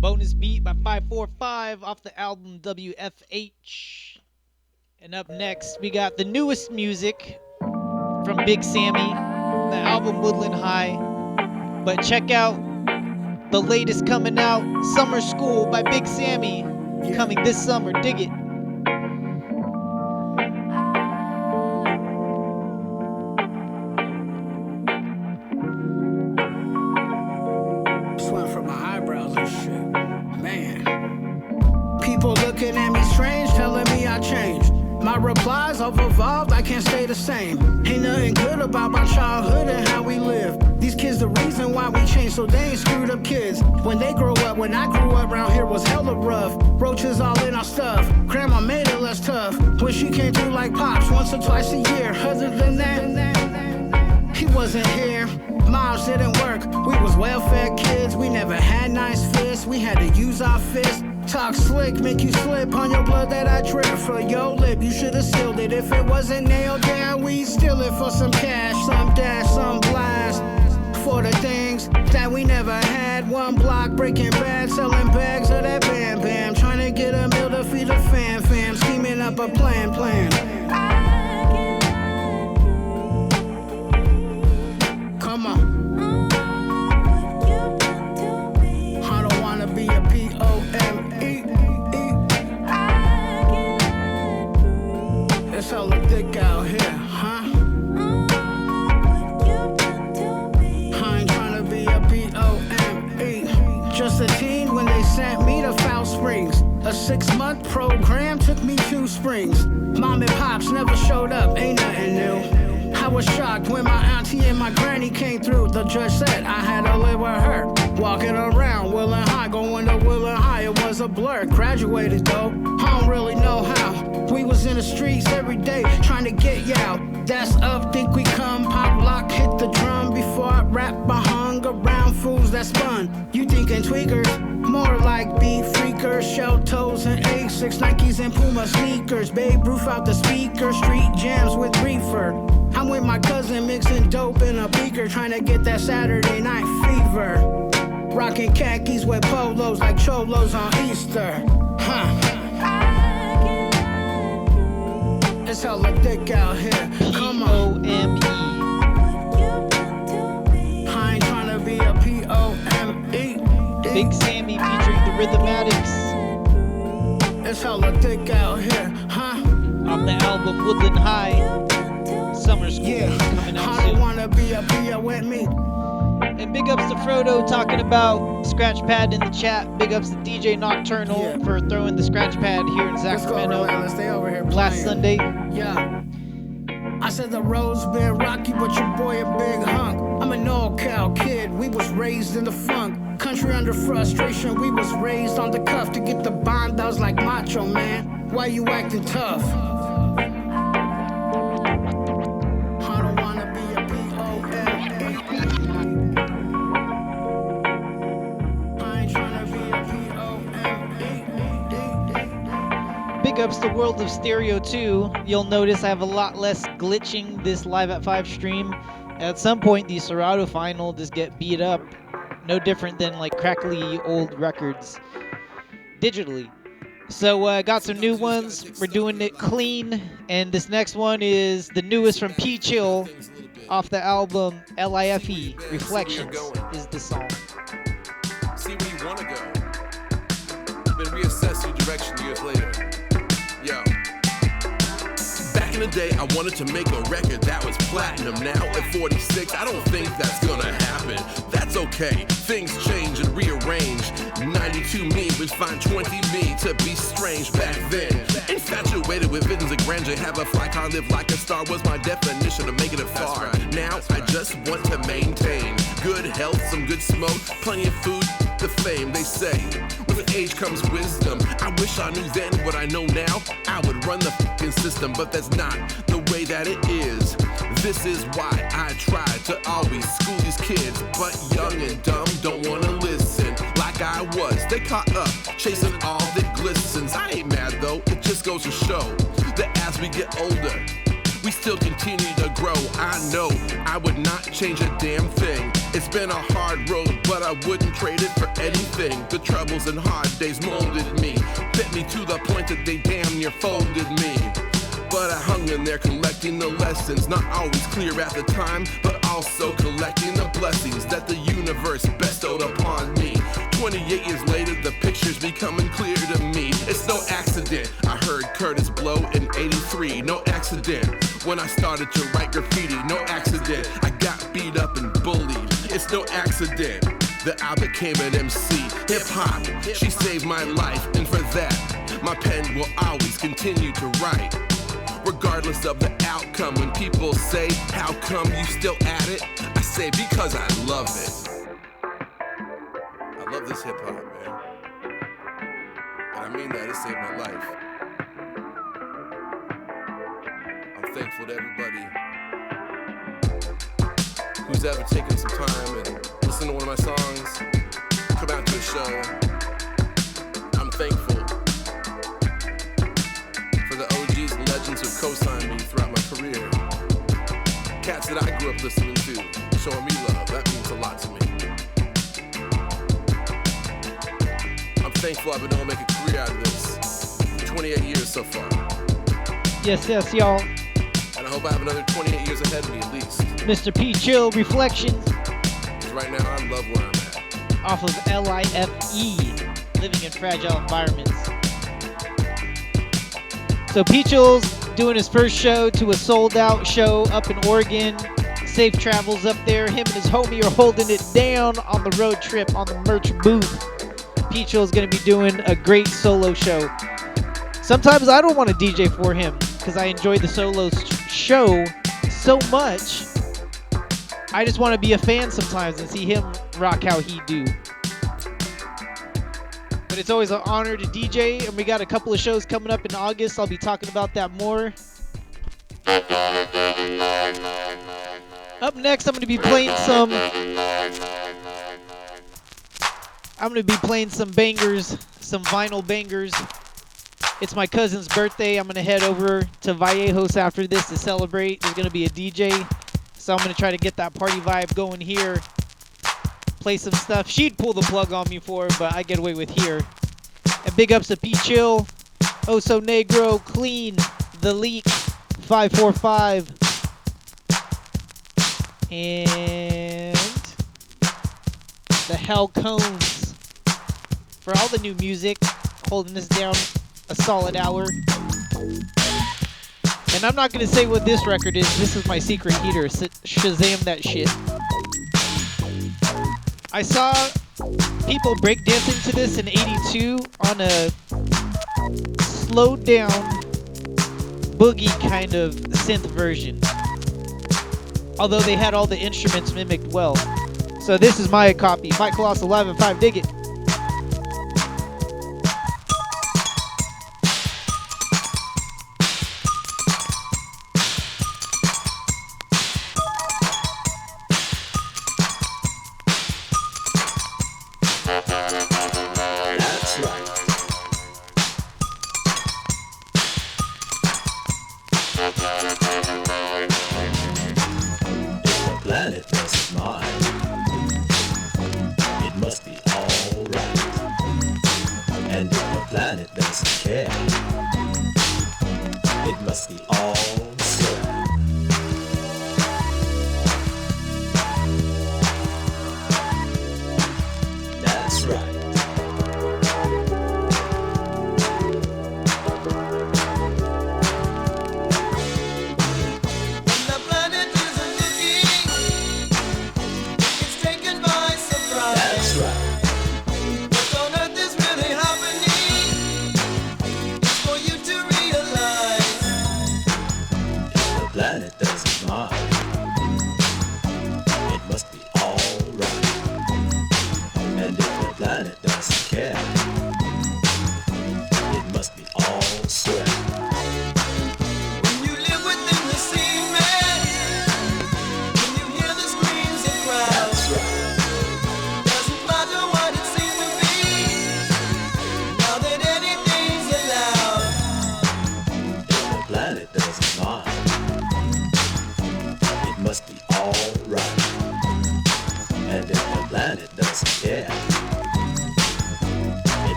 Bonus beat by 545 off the album WFH. And up next, we got the newest music from Big Sammy, the album Woodland High. But check out the latest coming out, Summer School by Big Sammy, coming this summer. Dig it. Sweat from my eyebrows and shit. Man. People looking at me strange, telling me I changed. My replies have evolved, I can't stay the same. Ain't nothing good about my childhood and how we live. These kids the reason why we changed, so they ain't screwed up kids. When they grow up, when I grew up around here was hella rough. Roaches all in our stuff, grandma made it less tough. When she came through like Pops, once or twice a year. Other than that, he wasn't here. Moms didn't work, we was welfare kids. We never had nice fists, we had to use our fists. Talk slick, make you slip on your blood that I drip. For your lip, you should've sealed it. If it wasn't nailed down, we'd steal it for some cash. Some dash, some blast. For the things that we never had. One block, breaking bad, selling bags of that bam bam. Trying to get a meal to feed a fam. Scheming up a plan. Come on. I don't wanna be a P-O-M-E. It's hella thick out here, huh? I ain't tryna be a P-O-M-E. A 6-month program took me 2 springs. Mom and pops never showed up, ain't nothing new. I was shocked when my auntie and my granny came through. The judge said I had to live with her. Walking around Willing High, going to Willing High, it was a blur. Graduated though, I don't really know how. We was in the streets every day trying to get y'all. That's up, think we come, pop lock, hit the drum. Before I rap, I hung around fools that spun. You thinking tweakers? More like beef freakers, shell toes and A6 Nikes and Puma sneakers. Babe Ruth out the speaker, street jams with reefer. I'm with my cousin mixing dope in a beaker, trying to get that Saturday night fever. Rocking khakis with polos like cholos on Easter. It's hella thick out here. Come on. P-O-M-E. I ain't trying to be a P-O-M-E. Big Sammy featuring the Rhythmatics. It's hella thick out here, huh? On the album Woodland High. Summer School coming out soon. I don't wanna be a P-O with me. And big ups to Frodo talking about scratch pad in the chat. Big ups to DJ Nocturnal for throwing the scratch pad here in Sacramento Let's stay over here last Sunday. Yeah. I said the road's been rocky, but your boy a big hunk. I'm an all-cow kid, we was raised in the funk. Country under frustration, we was raised on the cuff. To get the bond, I was like Macho Man. Why you acting tough? I don't wanna be a P-O-M-E. I ain't tryna be a P-O-M-E. Big ups to World of Stereo 2. You'll notice I have a lot less glitching this Live at 5 stream. At some point, the Serato final just get beat up. No different than like crackly old records digitally. So got some new ones. We're doing it clean. And this next one is the newest from P Chill off the album Life. Reflections is the song. See where you want to go. Then reassess your direction years later. Yo. Back in the day, I wanted to make a record that was platinum. Now at 46, I don't think that's gonna happen. That's okay, things change and rearrange. 92 me was fine 20 me to be strange back then. Infatuated with visions of grandeur, have a fly car, live like a star was my definition of making it far. Now I just want to maintain good health, some good smoke, plenty of food, the fame. They say with age comes wisdom. I wish I knew then what I know now. I would run the fucking system, but that's not the way that it is. This is why I try to always school these kids, but young and dumb don't wanna listen like I was. They caught up, chasing all that glistens. I ain't mad though, it just goes to show that as we get older, we still continue to grow. I know I would not change a damn thing. It's been a hard road, but I wouldn't trade it for anything. The troubles and hard days molded me, bit me to the point that they damn near folded me. But I hung in there collecting the lessons, not always clear at the time, but also collecting the blessings that the universe bestowed upon me. 28 years later, the picture's becoming clear to me. It's no accident I heard Curtis blow in 83. No accident when I started to write graffiti. No accident I got beat up and bullied. It's no accident that I became an MC. Hip-hop, she saved my life, and for that, my pen will always continue to write. Regardless of the outcome, when people say, how come you still at it? I say, because I love it. I love this hip-hop, man. And I mean that, it saved my life. I'm thankful to everybody who's ever taken some time and listened to one of my songs, come out to the show. I'm thankful for the OGs and legends who've co-signed me throughout my career. Cats that I grew up listening to, showing me love, that means a lot to me. I'm thankful I've been able to make a career out of this. 28 years so far. Yes, y'all. And I hope I have another 28 years ahead of me at least. Mr. P Chill Reflections. Because right now I love where I'm at. Off of Life, Living in Fragile Environments. So P Chill's doing his first show to a sold-out show up in Oregon. Safe travels up there. Him and his homie are holding it down on the road trip on the merch booth. P Chill is going to be doing a great solo show. Sometimes I don't want to DJ for him because I enjoy the solo show so much. I just want to be a fan sometimes and see him rock how he do. But it's always an honor to DJ, and we got a couple of shows coming up in August. I'll be talking about that more. Up next, I'm going to be playing some bangers, some vinyl bangers. It's my cousin's birthday. I'm going to head over to Vallejos after this to celebrate. There's going to be a DJ, so I'm going to try to get that party vibe going here. Play some stuff she'd pull the plug on me for, but I get away with here. And big ups to P Chill, Oso Negro, Clean, The Lique, 545, and the Halcones for all the new music, holding this down a solid hour. And I'm not going to say what this record is. This is my secret heater. Shazam that shit. I saw people breakdancing to this in '82 on a slowed down boogie kind of synth version. Although they had all the instruments mimicked well. So this is my copy. Mike Colossal live at 5. Dig it.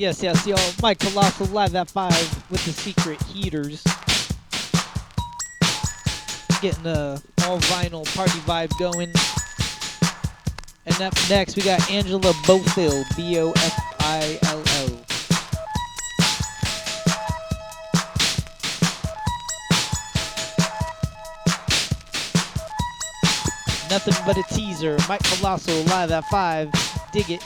Yes, yo. Mike Colossal live at 5 with the secret heaters. Getting the all vinyl party vibe going. And up next, we got Angela Bofill, Bofillo. Nothing but a teaser. Mike Colossal live at 5. Dig it.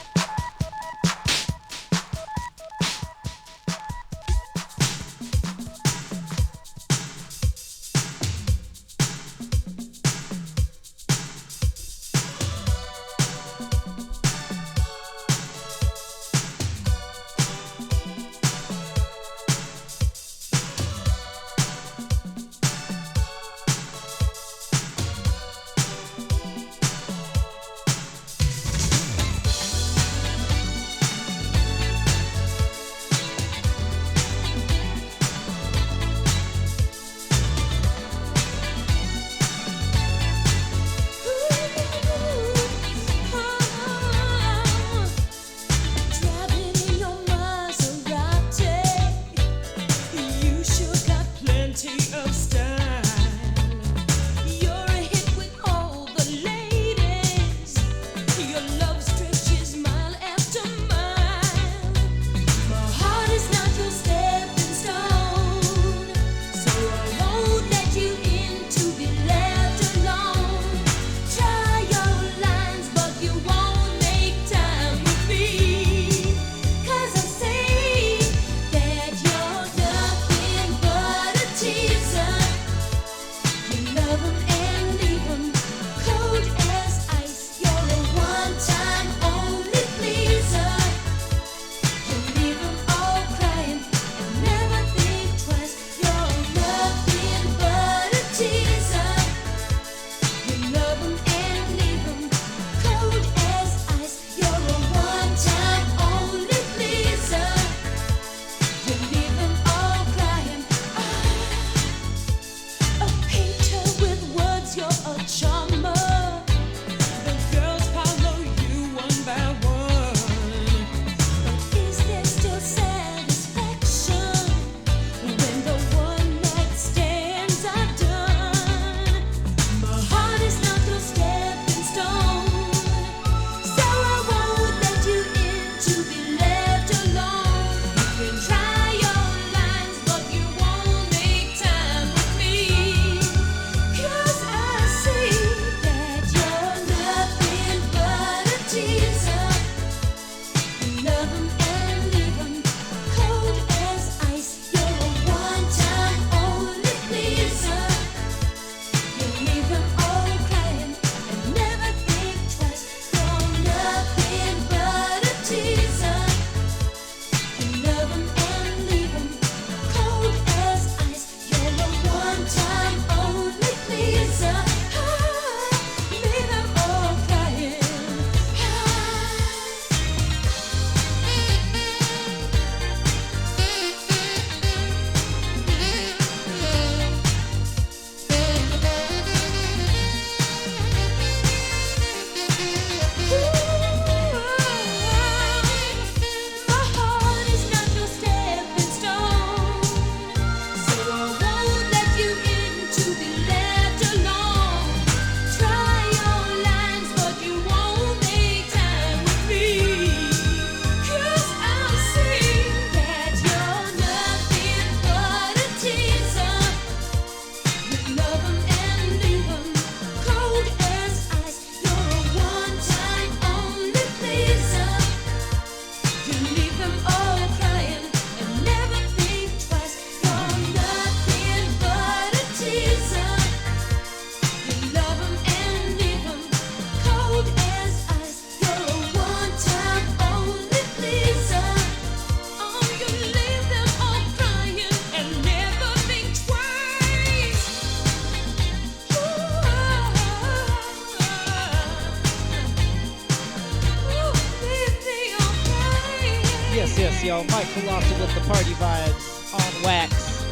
Yes, yo, Mike Colossal with the party vibes on wax.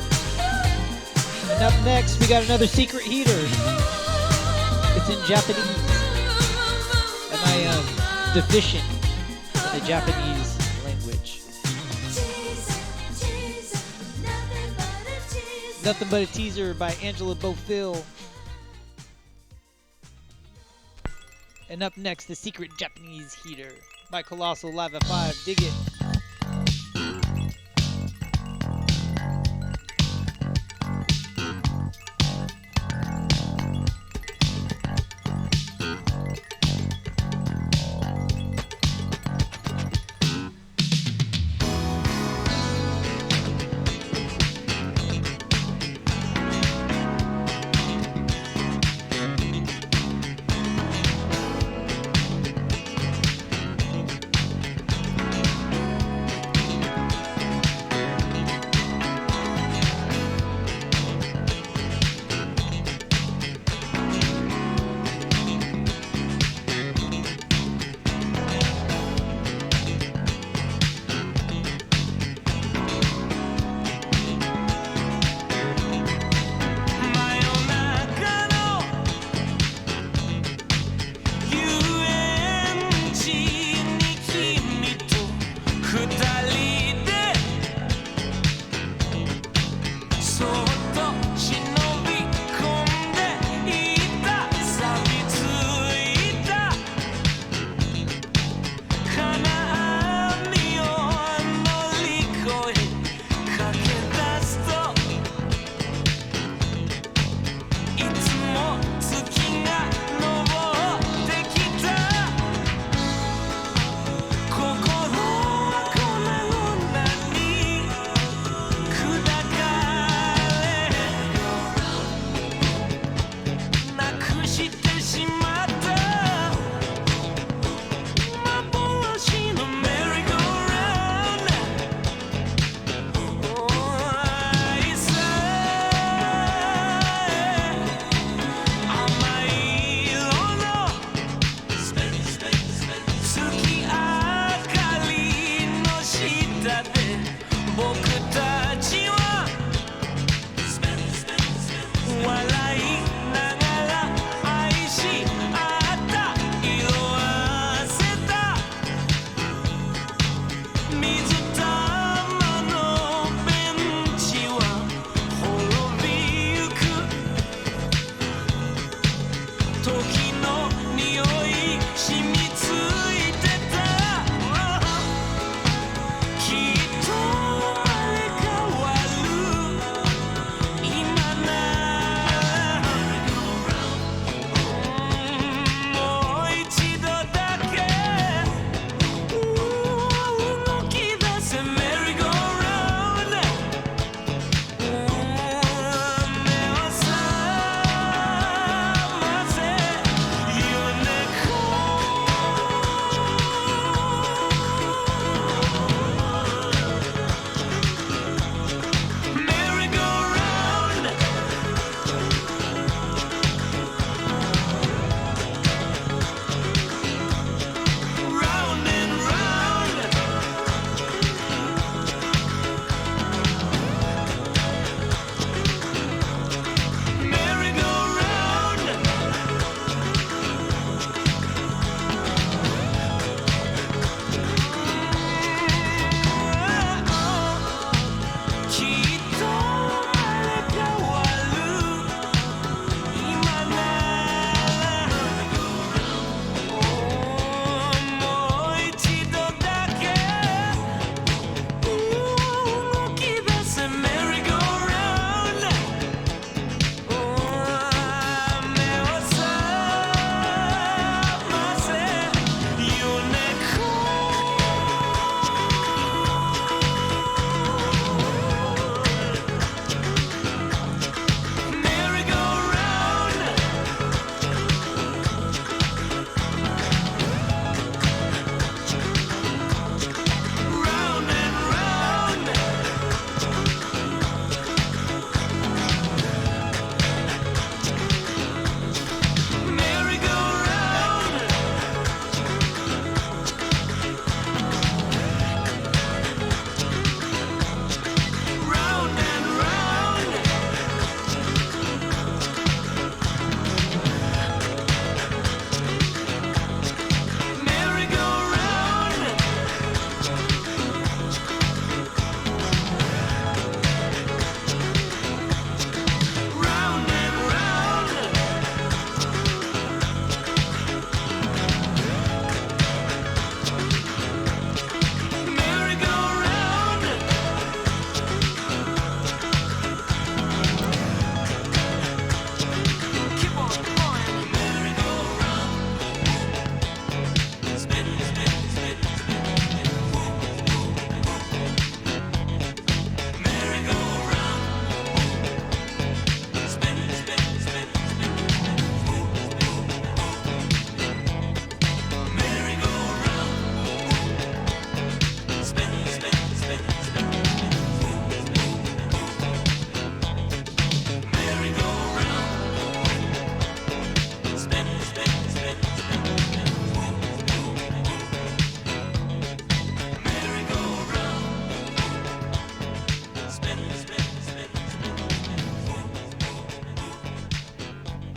And up next, we got another secret heater. It's in Japanese. And I am deficient in the Japanese language. Nothing But a Teaser by Angela Bofill. And up next, The Secret Japanese Heater by Colossal live at 5. Dig it.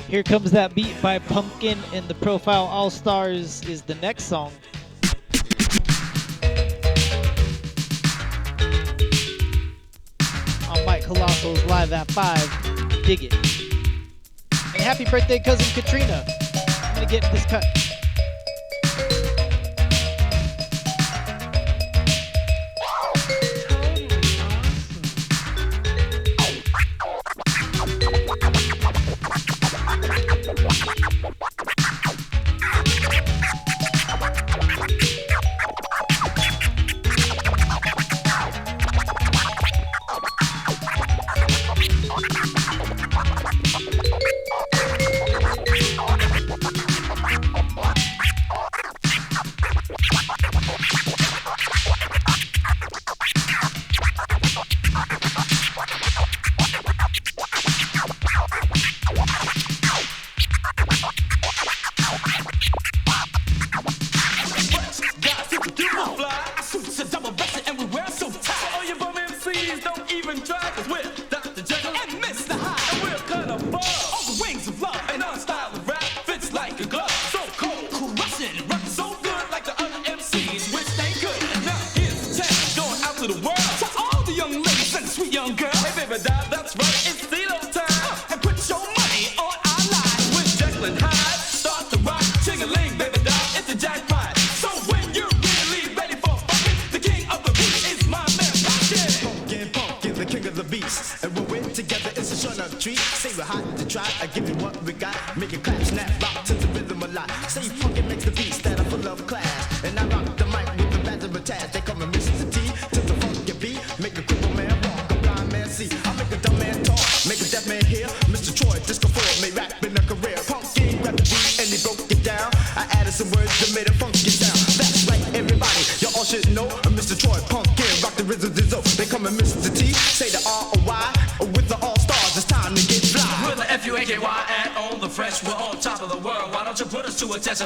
Here Comes That Beat by Pumpkin and the Profile All-Stars is the next song. On Mike Colossal's Live at 5. Dig it. And happy birthday, cousin Katrina. I'm gonna get this cut.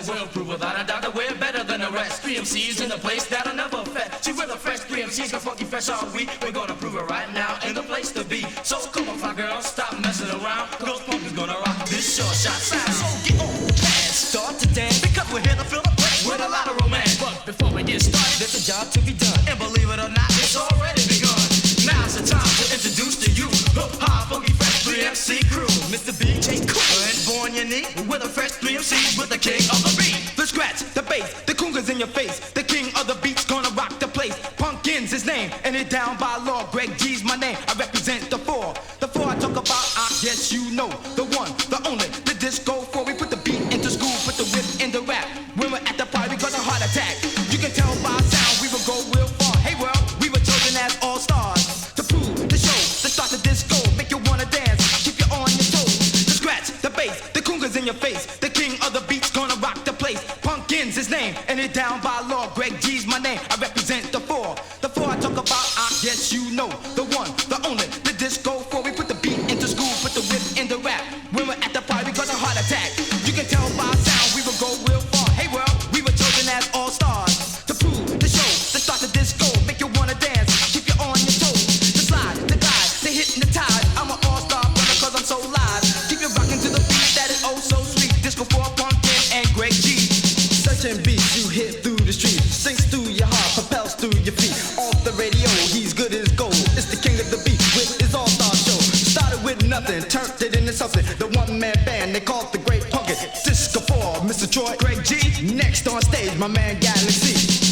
We'll prove without a doubt that we're better than the rest. 3MCs in the place that'll never fed. See, we're the fresh 3MCs, got funky fresh all week. We're gonna prove it right now in the place to be. So come on, fly girl, stop messing around. Cause Pumpkin's gonna rock this short shot sound. So get on the dance, start to dance, because we're here to fill the place with a lot of romance. But before we get started, there's a job to be done. And believe it or not, it's already begun. Now's the time to introduce to you hip-hop, funky fresh 3MC crew. Mr. BJ Cooper and Born Unique. We're the fresh 3MCs with the king of the beat. The scratch, the bass, the cougars in your face. The king of the beat's gonna rock the place. Pumpkin's his name, and it down by law. Greg G's my name, I represent the four. The four I talk about, I guess you know. The one, the only, the disco four. We put the beat into school, put the whip in the rap. When we're at the party, we got a heart attack. You can tell by sound, we will go real far. Hey world, we were chosen as all-stars. To prove, to show, to start the disco. Make you wanna dance, keep you on your toes. The scratch, the bass, the cougars in your face. The king of the beat's gonna rock the place. Pumpkin's his name, and it down by law. Greg G's my name, I represent the four. The four I talk about, I guess you know. The one, the only, the disco four. We put the beat into school, put the whip in the rap. When we're at the party, we got a heart attack. You can tell by sound, we will go real far. Hey world, we were chosen as all-stars. To prove, to show, to start the disco. Make you wanna dance, keep you on your toes. To slide, to glide, to hypnotize. I'm an all-star brother cause I'm so live. Keep you rocking to the beat that is oh so sweet. Disco for Pumpkin and Greg G. Searching beats you hit through the street. Sinks through your heart, propels through your feet. Off the radio, he's good as gold. It's the king of the beat with his all-star show. Started with nothing, turned it into something. The one-man band, they called the Great Pumpkin. Disco 4, Mr. Troy, Greg G. Next on stage, my man Galaxy.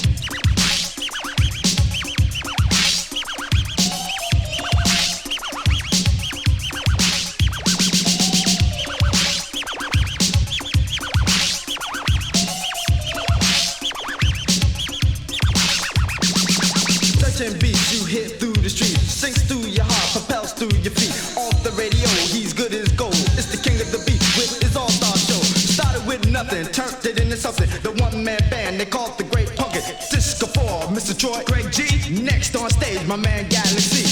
Beats you hit through the street, sinks through your heart, propels through your feet. Off the radio, he's good as gold. It's the king of the beat with his all-star show. Started with nothing, turned it into something. The one-man band, they called the Great Pumpkin. Disco 4, Mr. Troy, Greg G. Next on stage, my man Galaxy.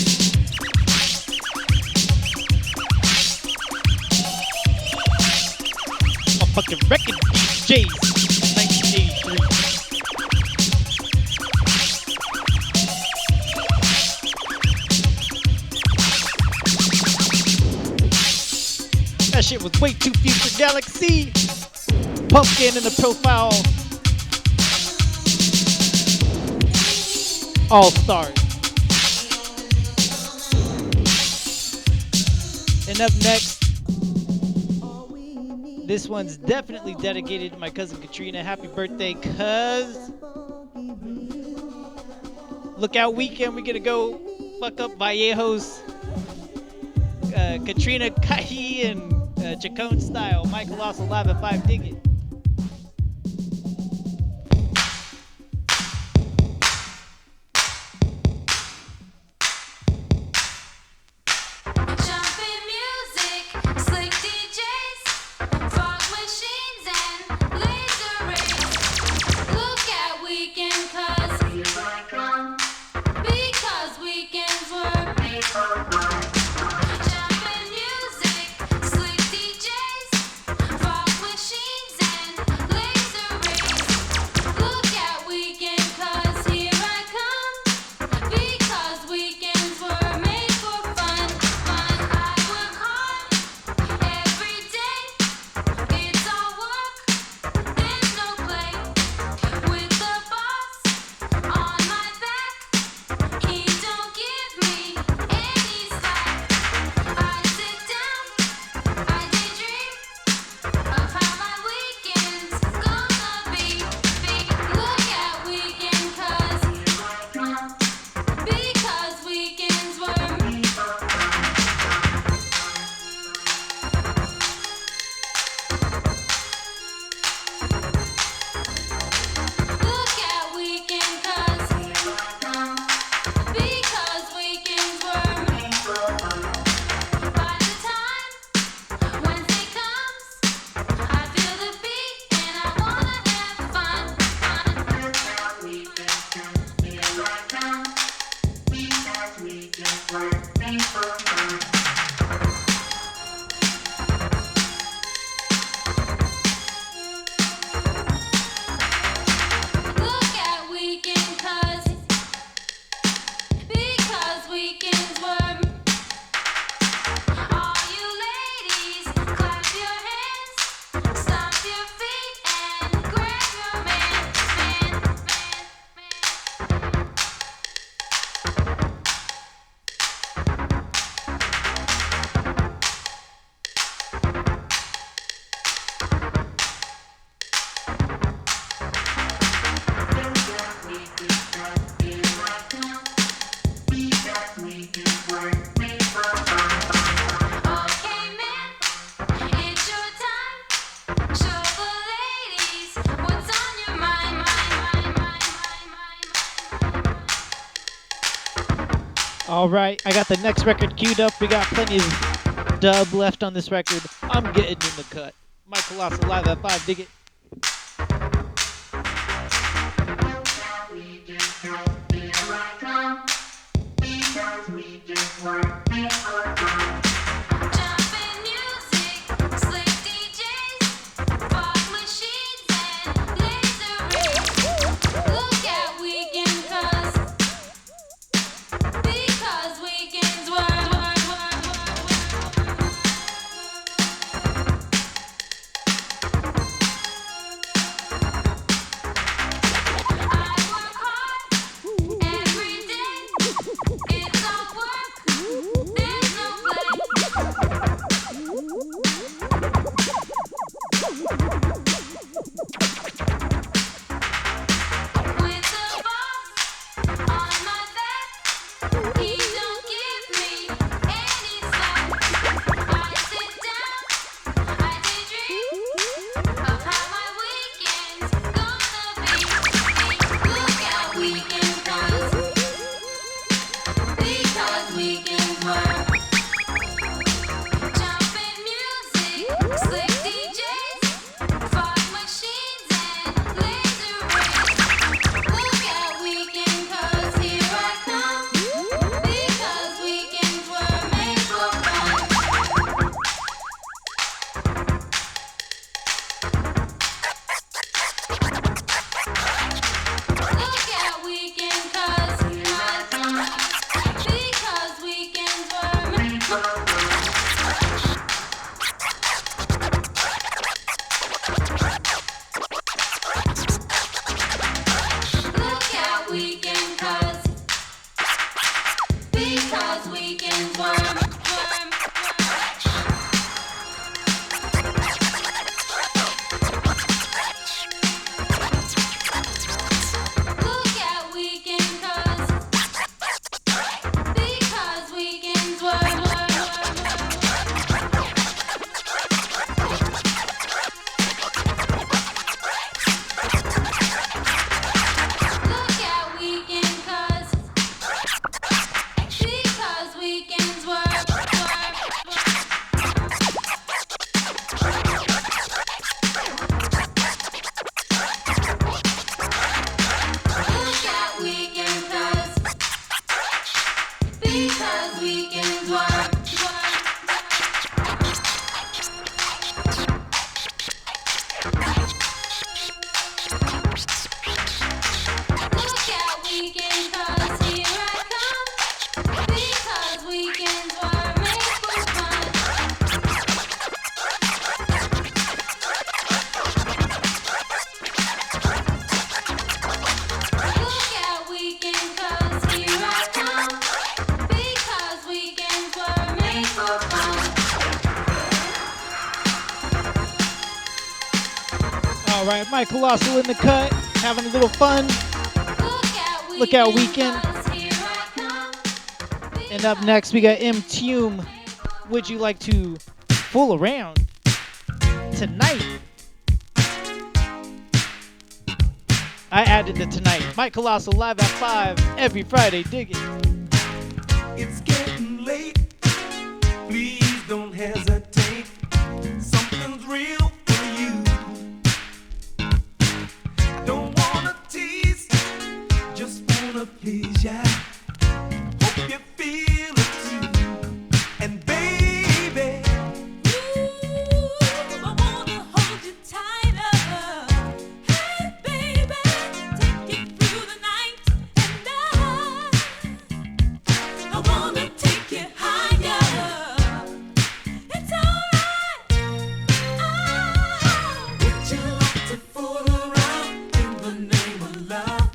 A fucking record DJs, 1983. That shit was way too future galaxy. Pumpkin in the profile. All stars. And up next, this one's definitely dedicated to my cousin Katrina. Happy birthday, cuz. Lookout weekend, we're gonna go fuck up Vallejo's Katrina Kai and Chacon style. Mike Colossal live at 5. Dig it. All right, I got the next record queued up. We got plenty of dub left on this record. I'm getting in the cut. Mike Colossal live at 5. Dig it. All right, Mike Colossal in the cut, having a little fun. Look out weekend. And up next, we got M. Tume. Would you like to fool around tonight? I added the tonight. Mike Colossal live at 5 every Friday. Dig it. It's getting late. Please don't hesitate. Something's real for you. I don't wanna tease, just wanna please ya. Hope you feel it too. And baby, I wanna hold you tighter. Hey baby, take you through the night. And I wanna take you higher. It's alright. Would you like to fool around in the name of love?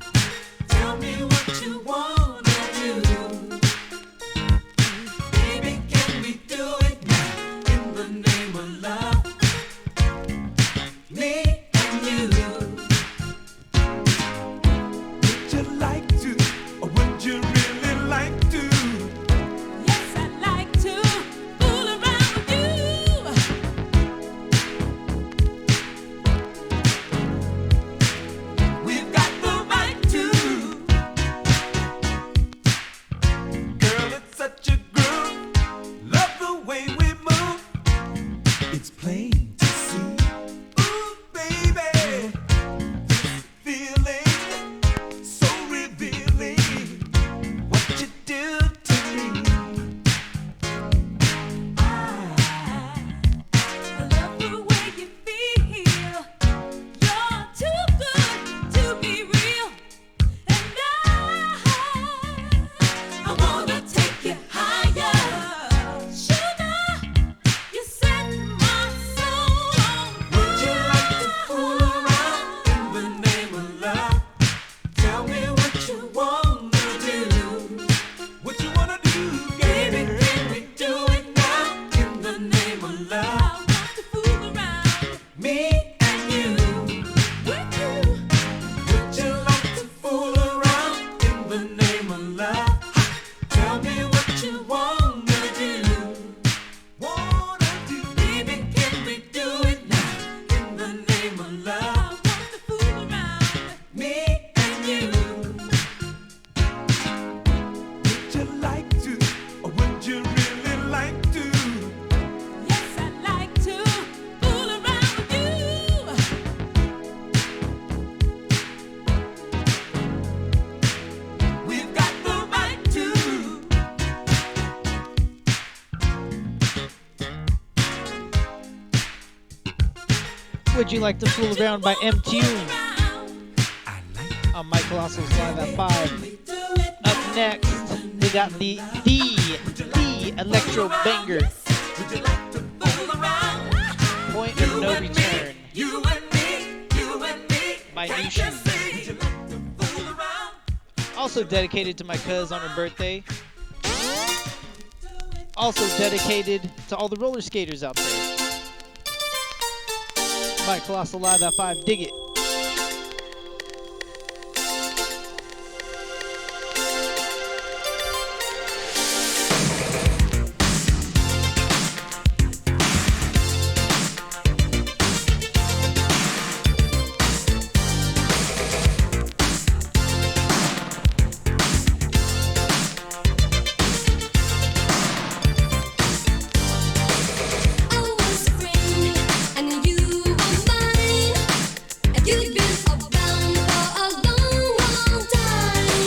Tell me what you wanna do. Baby, can we do it now in the name of love? Me and you. Would you like to, or would you really like to? Yes, I'd like to fool around with you. We've got the right to. Girl, it's such a groove. Love the way we move. It's plain to see. Ooh, baby. This feeling so revealing. What you do to me. I love the way you feel. You're too good to be real. And I wanna take you higher. Sugar, you set my soul on fire. Would you like to fool around in the name of love? Tell me what you wanna do. What you wanna do, baby? Can we do it now in the name of love? I want to fool around, me and you. Would you like to fool around in the name of love? Tell me what you wanna do. Baby, can we do it now in the name of love? I want to fool around, me and you. Would you like to, or would you really like to? Yes, I'd like to fool around with you. We've got the right to. Would you like to fool around by M. Tume? On Mike Colossal's live at 5. Up next, we got the electro banger. Point of no return. By Nushi. Also dedicated to my cuz on her birthday. Also dedicated to all the roller skaters out there. Mike Colossal live at 5. Dig it. I was a friend, and you were mine. You've been around for a long, long time.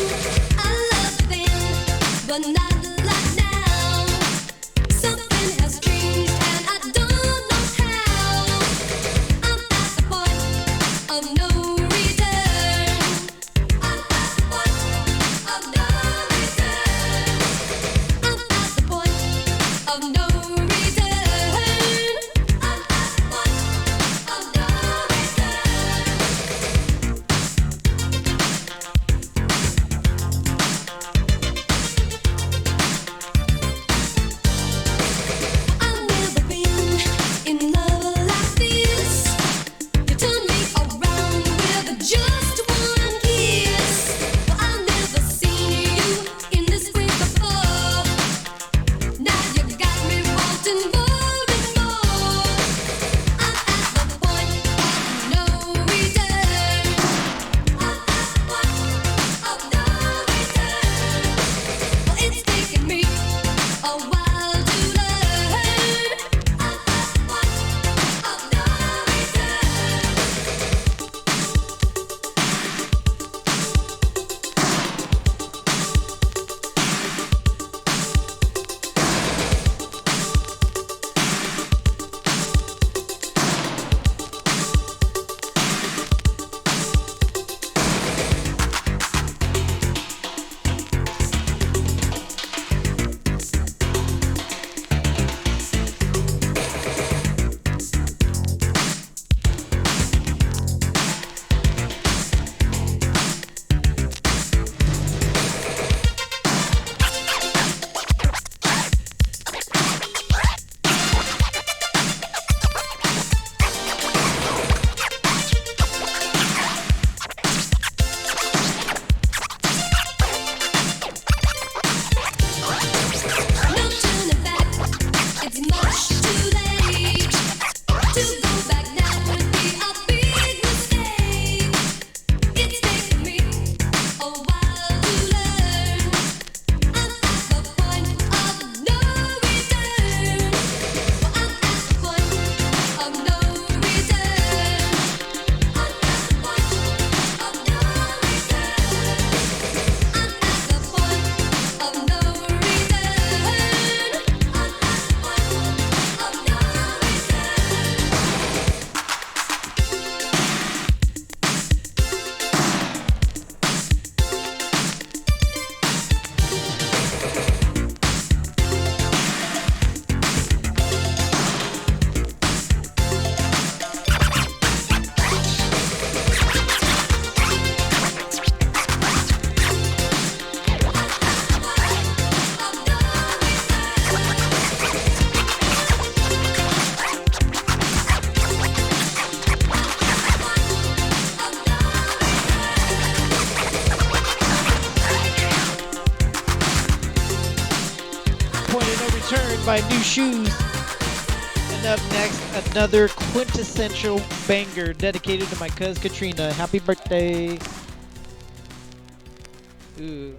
I loved then, but not like now. Something has changed, and I don't know how. I'm at the point of no return. I'm at the point of no return. I'm at the point of no return. I'm at the point of no return. Return by New Shoes. And up next, another quintessential banger dedicated to my cousin Katrina. Happy birthday. Ooh,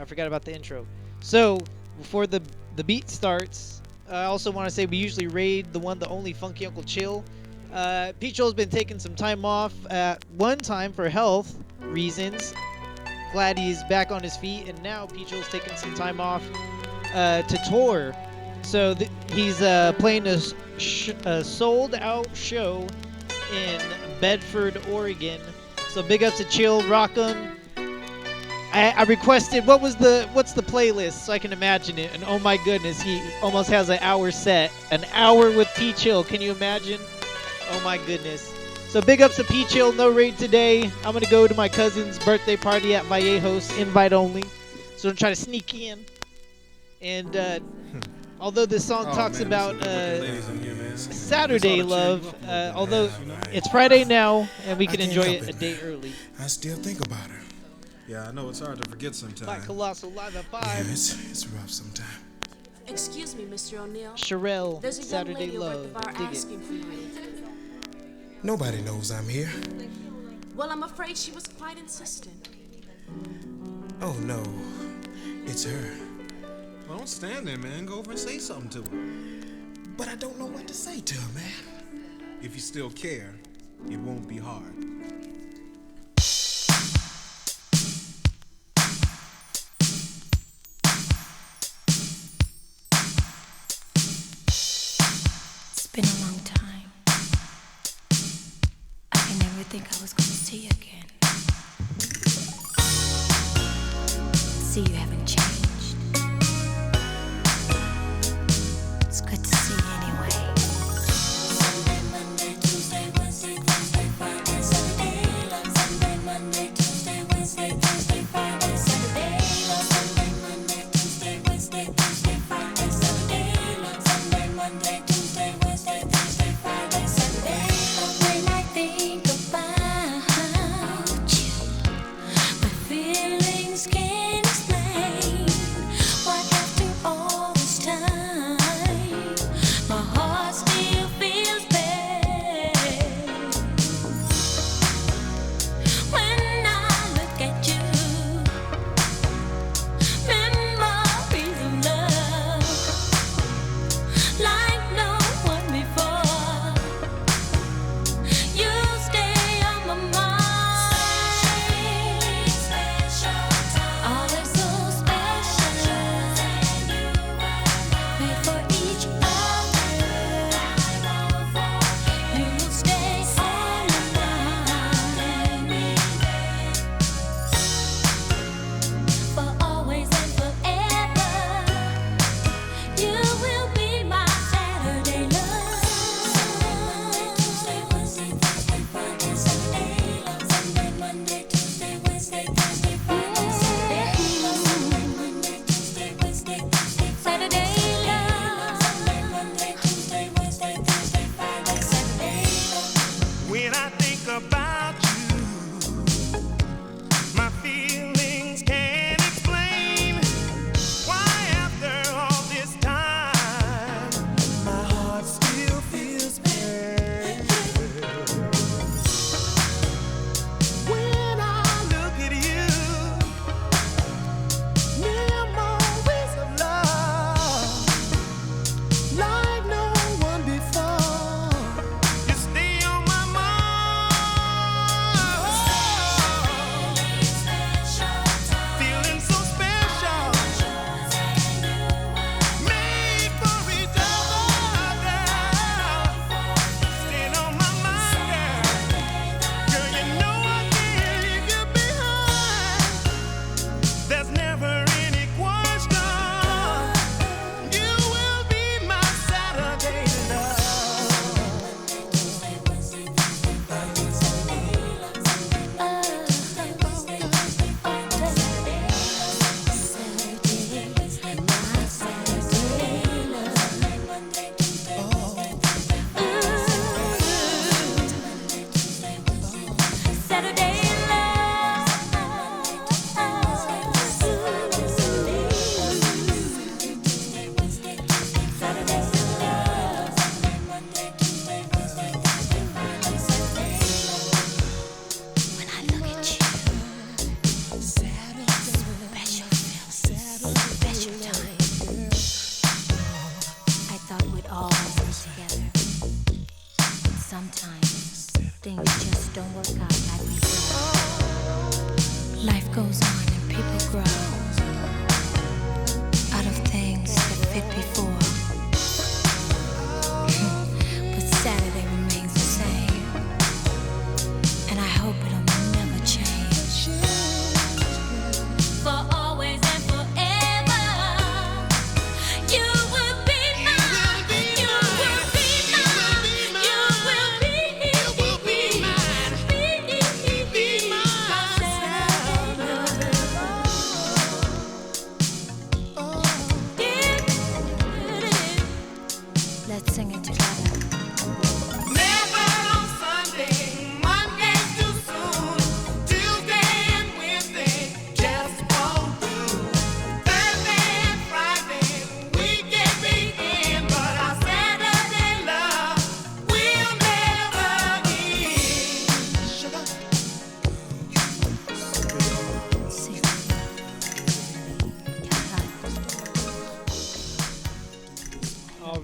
I forgot about the intro. So, before the beat starts, I also want to say we usually raid the one, the only Funky Uncle Chill. Picho's been taking some time off at one time for health reasons. Glad he's back on his feet, and now Picho's taking some time off to tour. So he's playing a sold-out show in Bedford, Oregon. So big ups to Chill, rock 'em. I requested what's the playlist so I can imagine it, and oh my goodness, he almost has an hour set, an hour with P Chill. Can you imagine? Oh my goodness. So big ups to P Chill, no raid today. I'm gonna go to my cousin's birthday party at Vallejos, invite only. So I'm trying to sneak in. And although this song talks about Saturday love, although it's Friday now and we can enjoy it a day early. I still think about her. Yeah, I know it's hard to forget sometimes. Mike Colossal live at 5. Yeah, it's rough sometimes. Excuse me, Mr. O'Neill. Sherelle, There's a young Saturday lady over at the Love. bar Dig asking for you. Nobody knows I'm here. Well, I'm afraid she was quite insistent. Oh no, it's her. Well, don't stand there, man. Go over and say something to her. But I don't know what to say to her, man. If you still care, it won't be hard. It's been a long time. I can never think I was going to see you again. See, you haven't changed. It's good to see you anyway. Sunday, Monday, Tuesday, Wednesday, Thursday, Friday, Saturday, love. Sunday, Monday, Tuesday, Wednesday, Thursday, Friday, Saturday, love. Sunday, Monday, Tuesday, Wednesday, Thursday, Friday, Saturday, love. Sunday, Monday, Tuesday, Wednesday, Thursday, Friday, Saturday, love. When I think about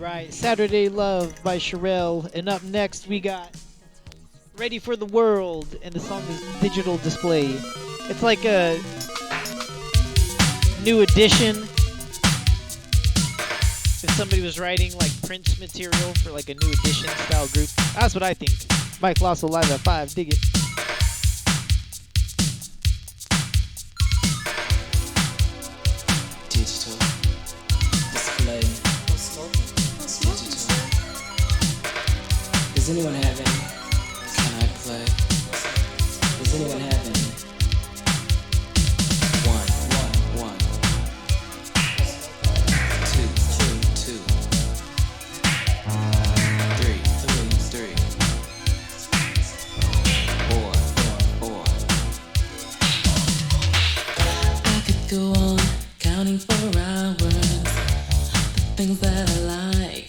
right, Saturday Love by Sherelle. And up next we got Ready for the World, and the song is Digital Display. It's like a new edition. If somebody was writing like Prince material for like a new edition style group. That's what I think. Mike Colossal live at 5. Dig it. Digital display. Digital. Does anyone have any? Can I play? Does anyone have any? One. Two. Three. Four. I could go on counting for hours the things that I like.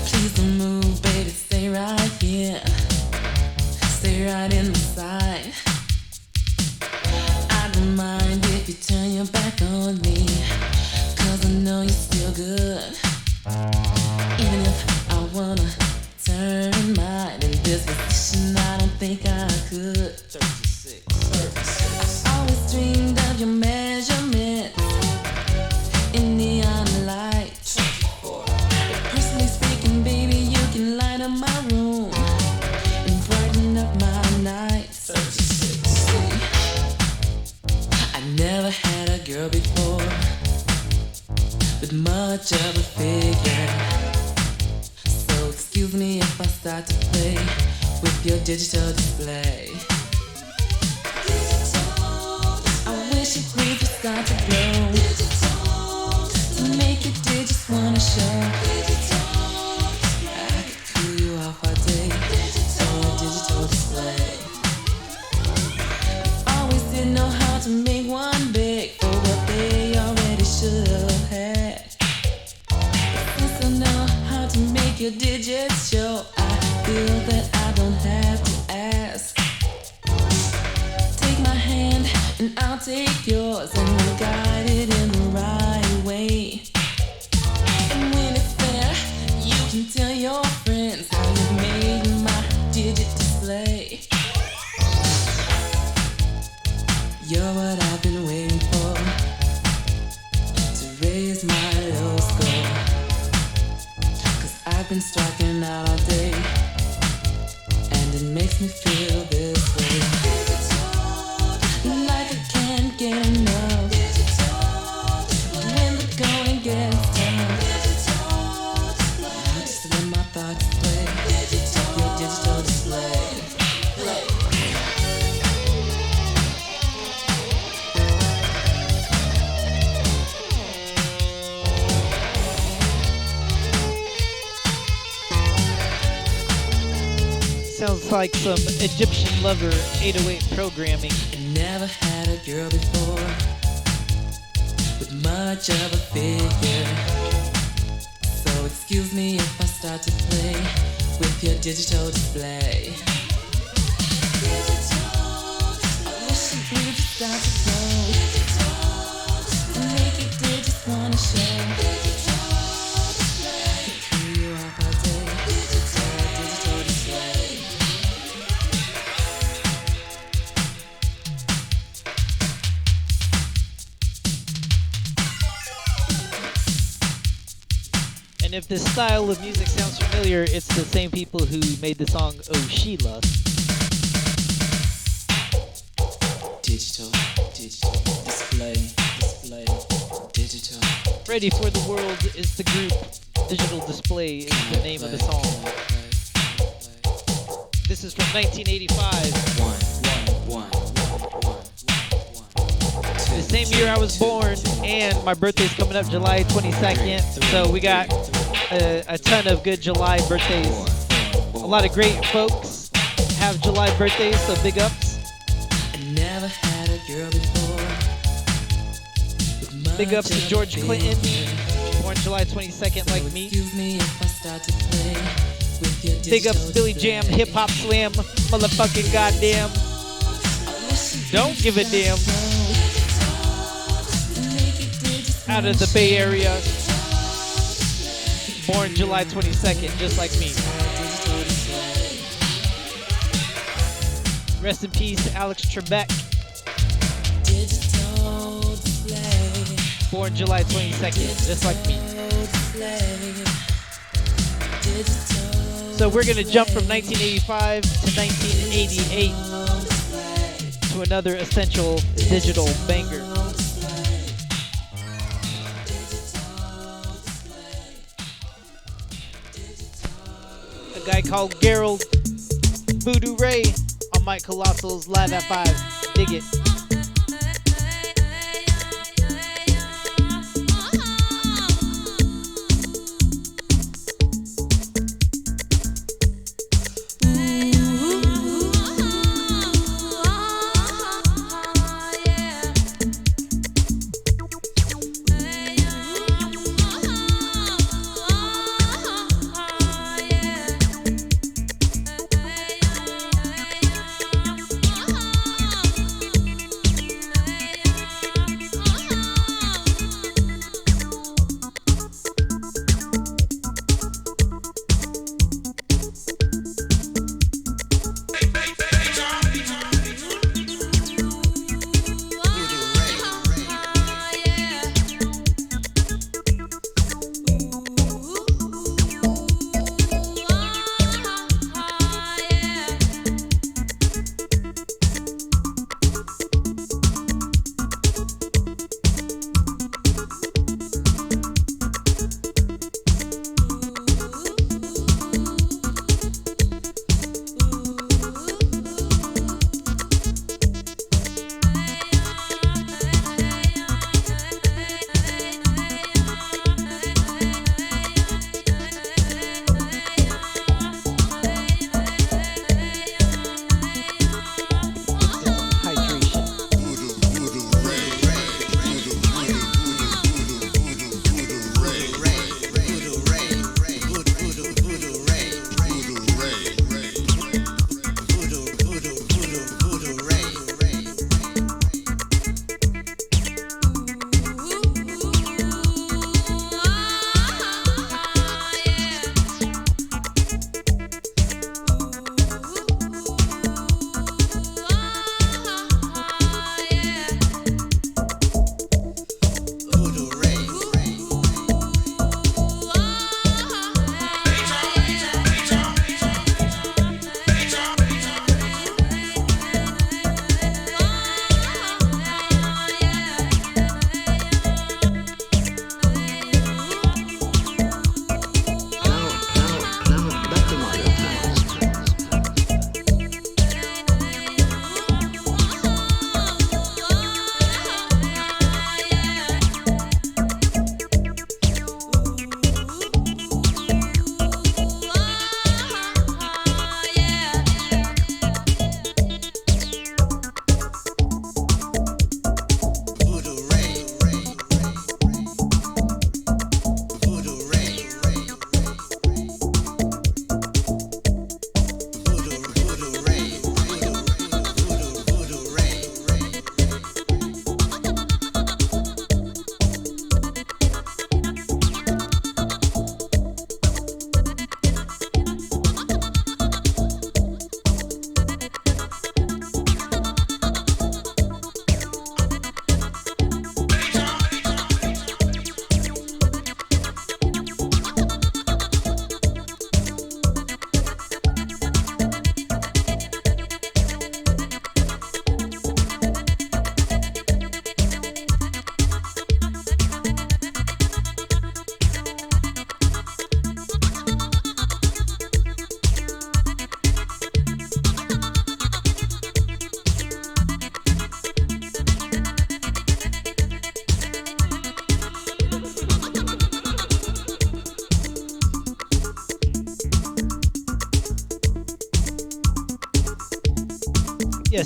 Please don't move, baby, stay right here. Stay right in my side. I don't mind if you turn your back on me, 'cause I know you're still good. Even if I wanna turn mine in this position, I don't think I could. 36. I always dreamed of your measurements in neon lights. Personally speaking, baby, you can light up my room and brighten up my nights. 36. I never had a girl before with much of a figure. So excuse me if I start to play with your digital display. I wish it would just start to blow, to make your digits wanna show. I could cool you off all day on a digital display. Always didn't know how to make one big for what they already should have had. Since I know how to make your digits show, I feel that I don't have to ask. Take my hand and I'll take yours, and we'll guide it in the right way. And when it's there, you can tell your friends how you made my digit display. You're what I've been waiting for, to raise my low score. 'Cause I've been striking out all day, and it makes me feel this way. Like I can't get enough when the going gets tough. I just let my thoughts play your digital display. Sounds like some Egyptian lover 808 programming. Never had a girl before with much of a figure. So excuse me if I start to play with your digital display. I wish you would just start to flow and make your digits wanna show. I could cool you off all day on a digital display. And if this style of music sounds familiar, it's the same people who made the song Oh Sheila. Digital display, digital. Ready for the World is the group. Digital Display is the name of the song. This is from 1985. The same year I was born, and my birthday's coming up July 22nd. So we got a ton of good July birthdays. A lot of great folks have July birthdays, so big ups. Never had a girl before. Big ups to George Clinton, born July 22nd like me. Big ups to Billy Jam, Hip Hop Slam, motherfucking goddamn. Don't give a damn. Out of the Bay Area. Born July 22nd, just like me. Rest in peace, Alex Trebek. Born July 22nd, just like me. So we're gonna jump from 1985 to 1988 to another essential digital banger. A guy called Gerald Voodoo Ray on Mike Colossal's Live at 5. Dig it.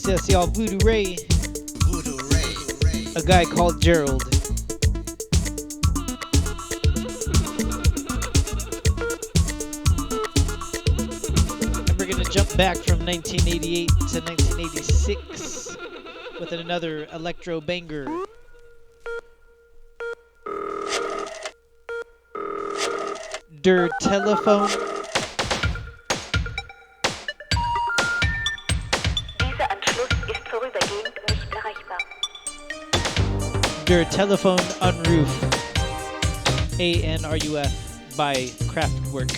Yes, y'all. Voodoo Ray. A guy called Gerald. And we're gonna jump back from 1988 to 1986 with another electro banger. Der Telefon. Dieser Anschluss ist vorübergehend nicht erreichbar. Der Telefon Unroof. ANRUF by Kraftwerk.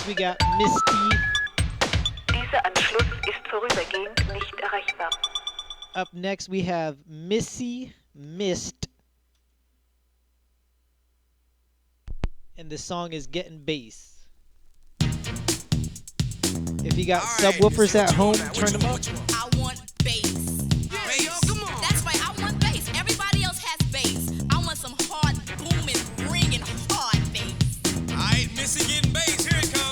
We got Misty. Dieser Anschluss ist vorübergehend nicht erreichbar. Up next we have Missy Mist. And the song is Getting Bass. If you got subwoofers at home, turn them up. I want bass. Come on. That's right, I want bass. Everybody else has bass. I want some hard, booming, ringing, hard bass. Alright, Missy getting bass. Here it comes.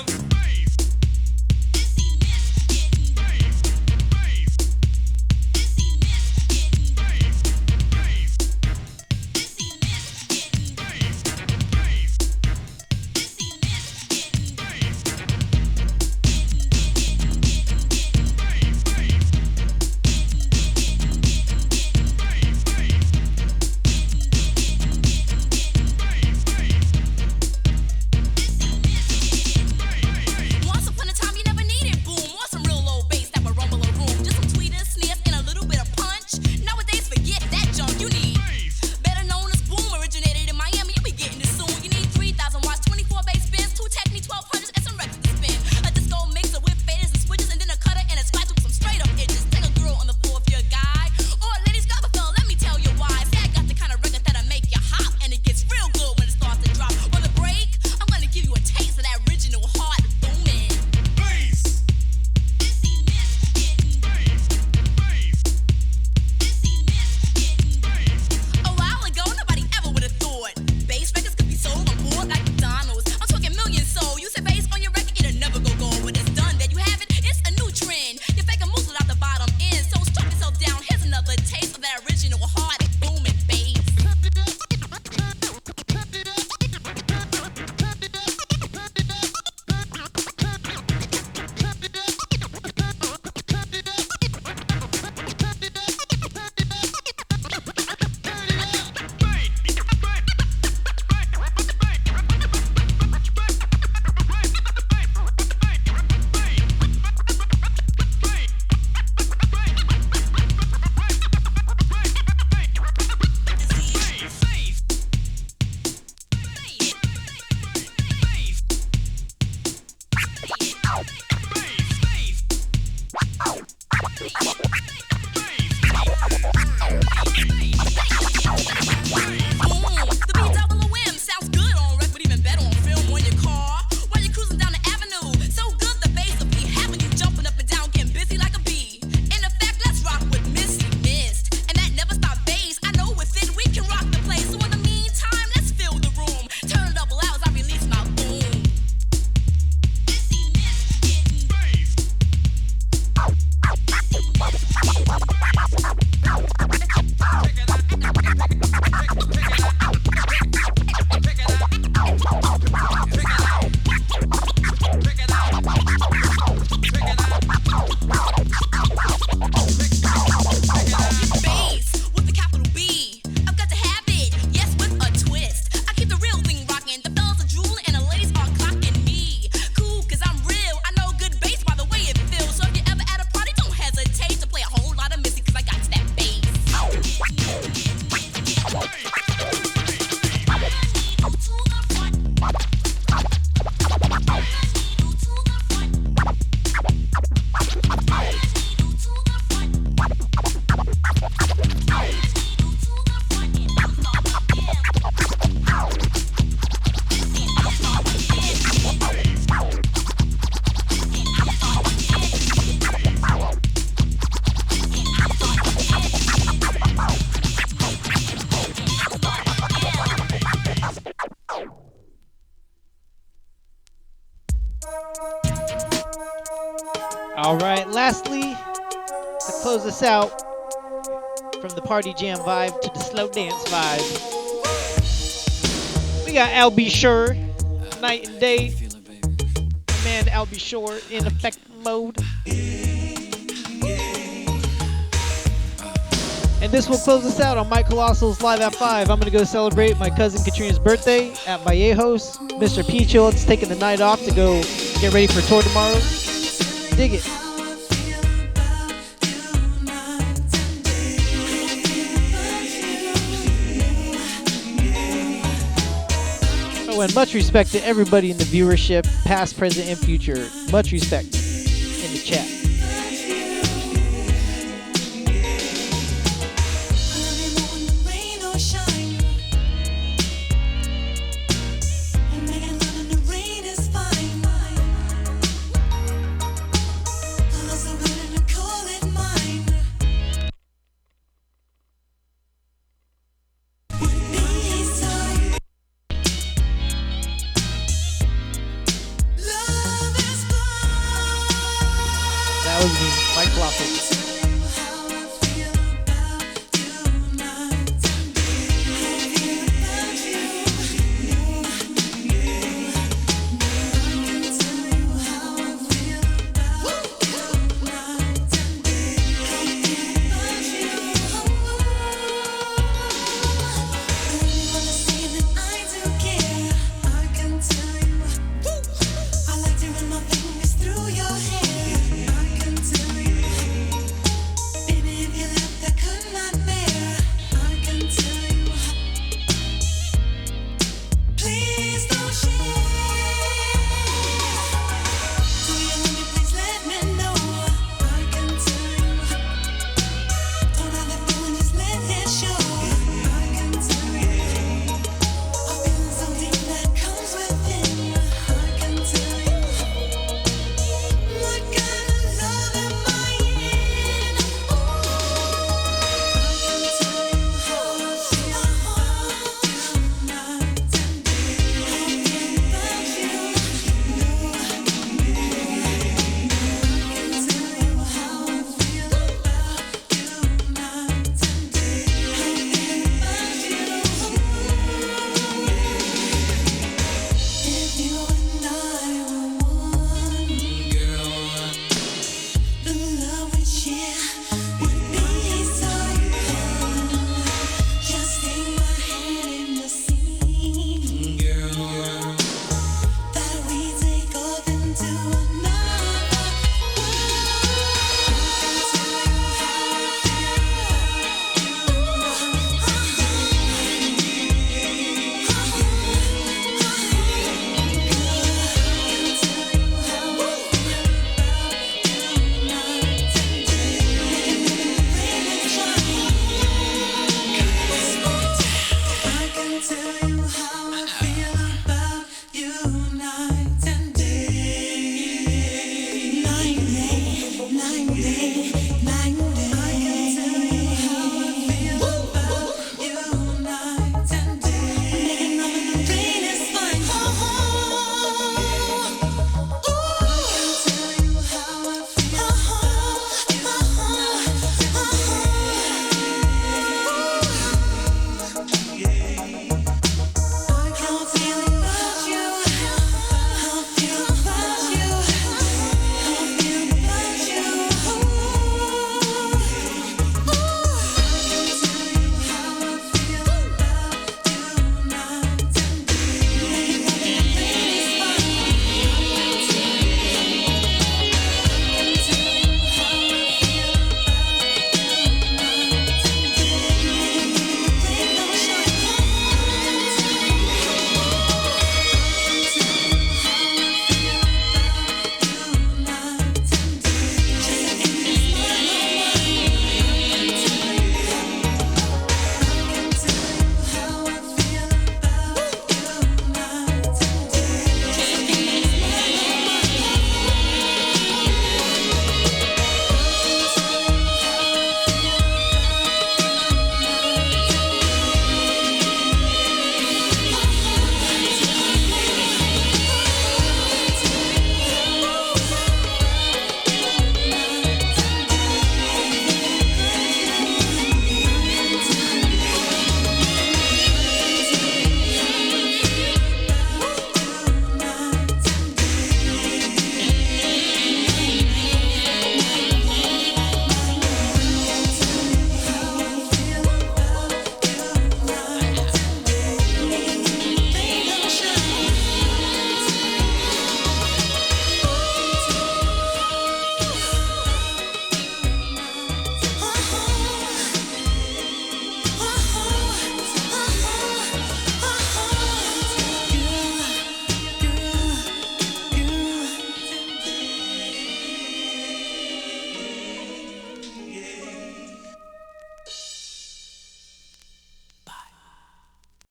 lastly, to close us out, from the party jam vibe to the slow dance vibe, we got Albie Sure, night and day. Man, Albie Sure in effect mode. And this will close us out on Mike Colossal's Live at 5. I'm going to go celebrate my cousin Katrina's birthday at Vallejos. Mr. Peachild's taking the night off to go get ready for tour tomorrow. Dig it. Oh, and much respect to everybody in the viewership, past, present, and future. Much respect in the chat.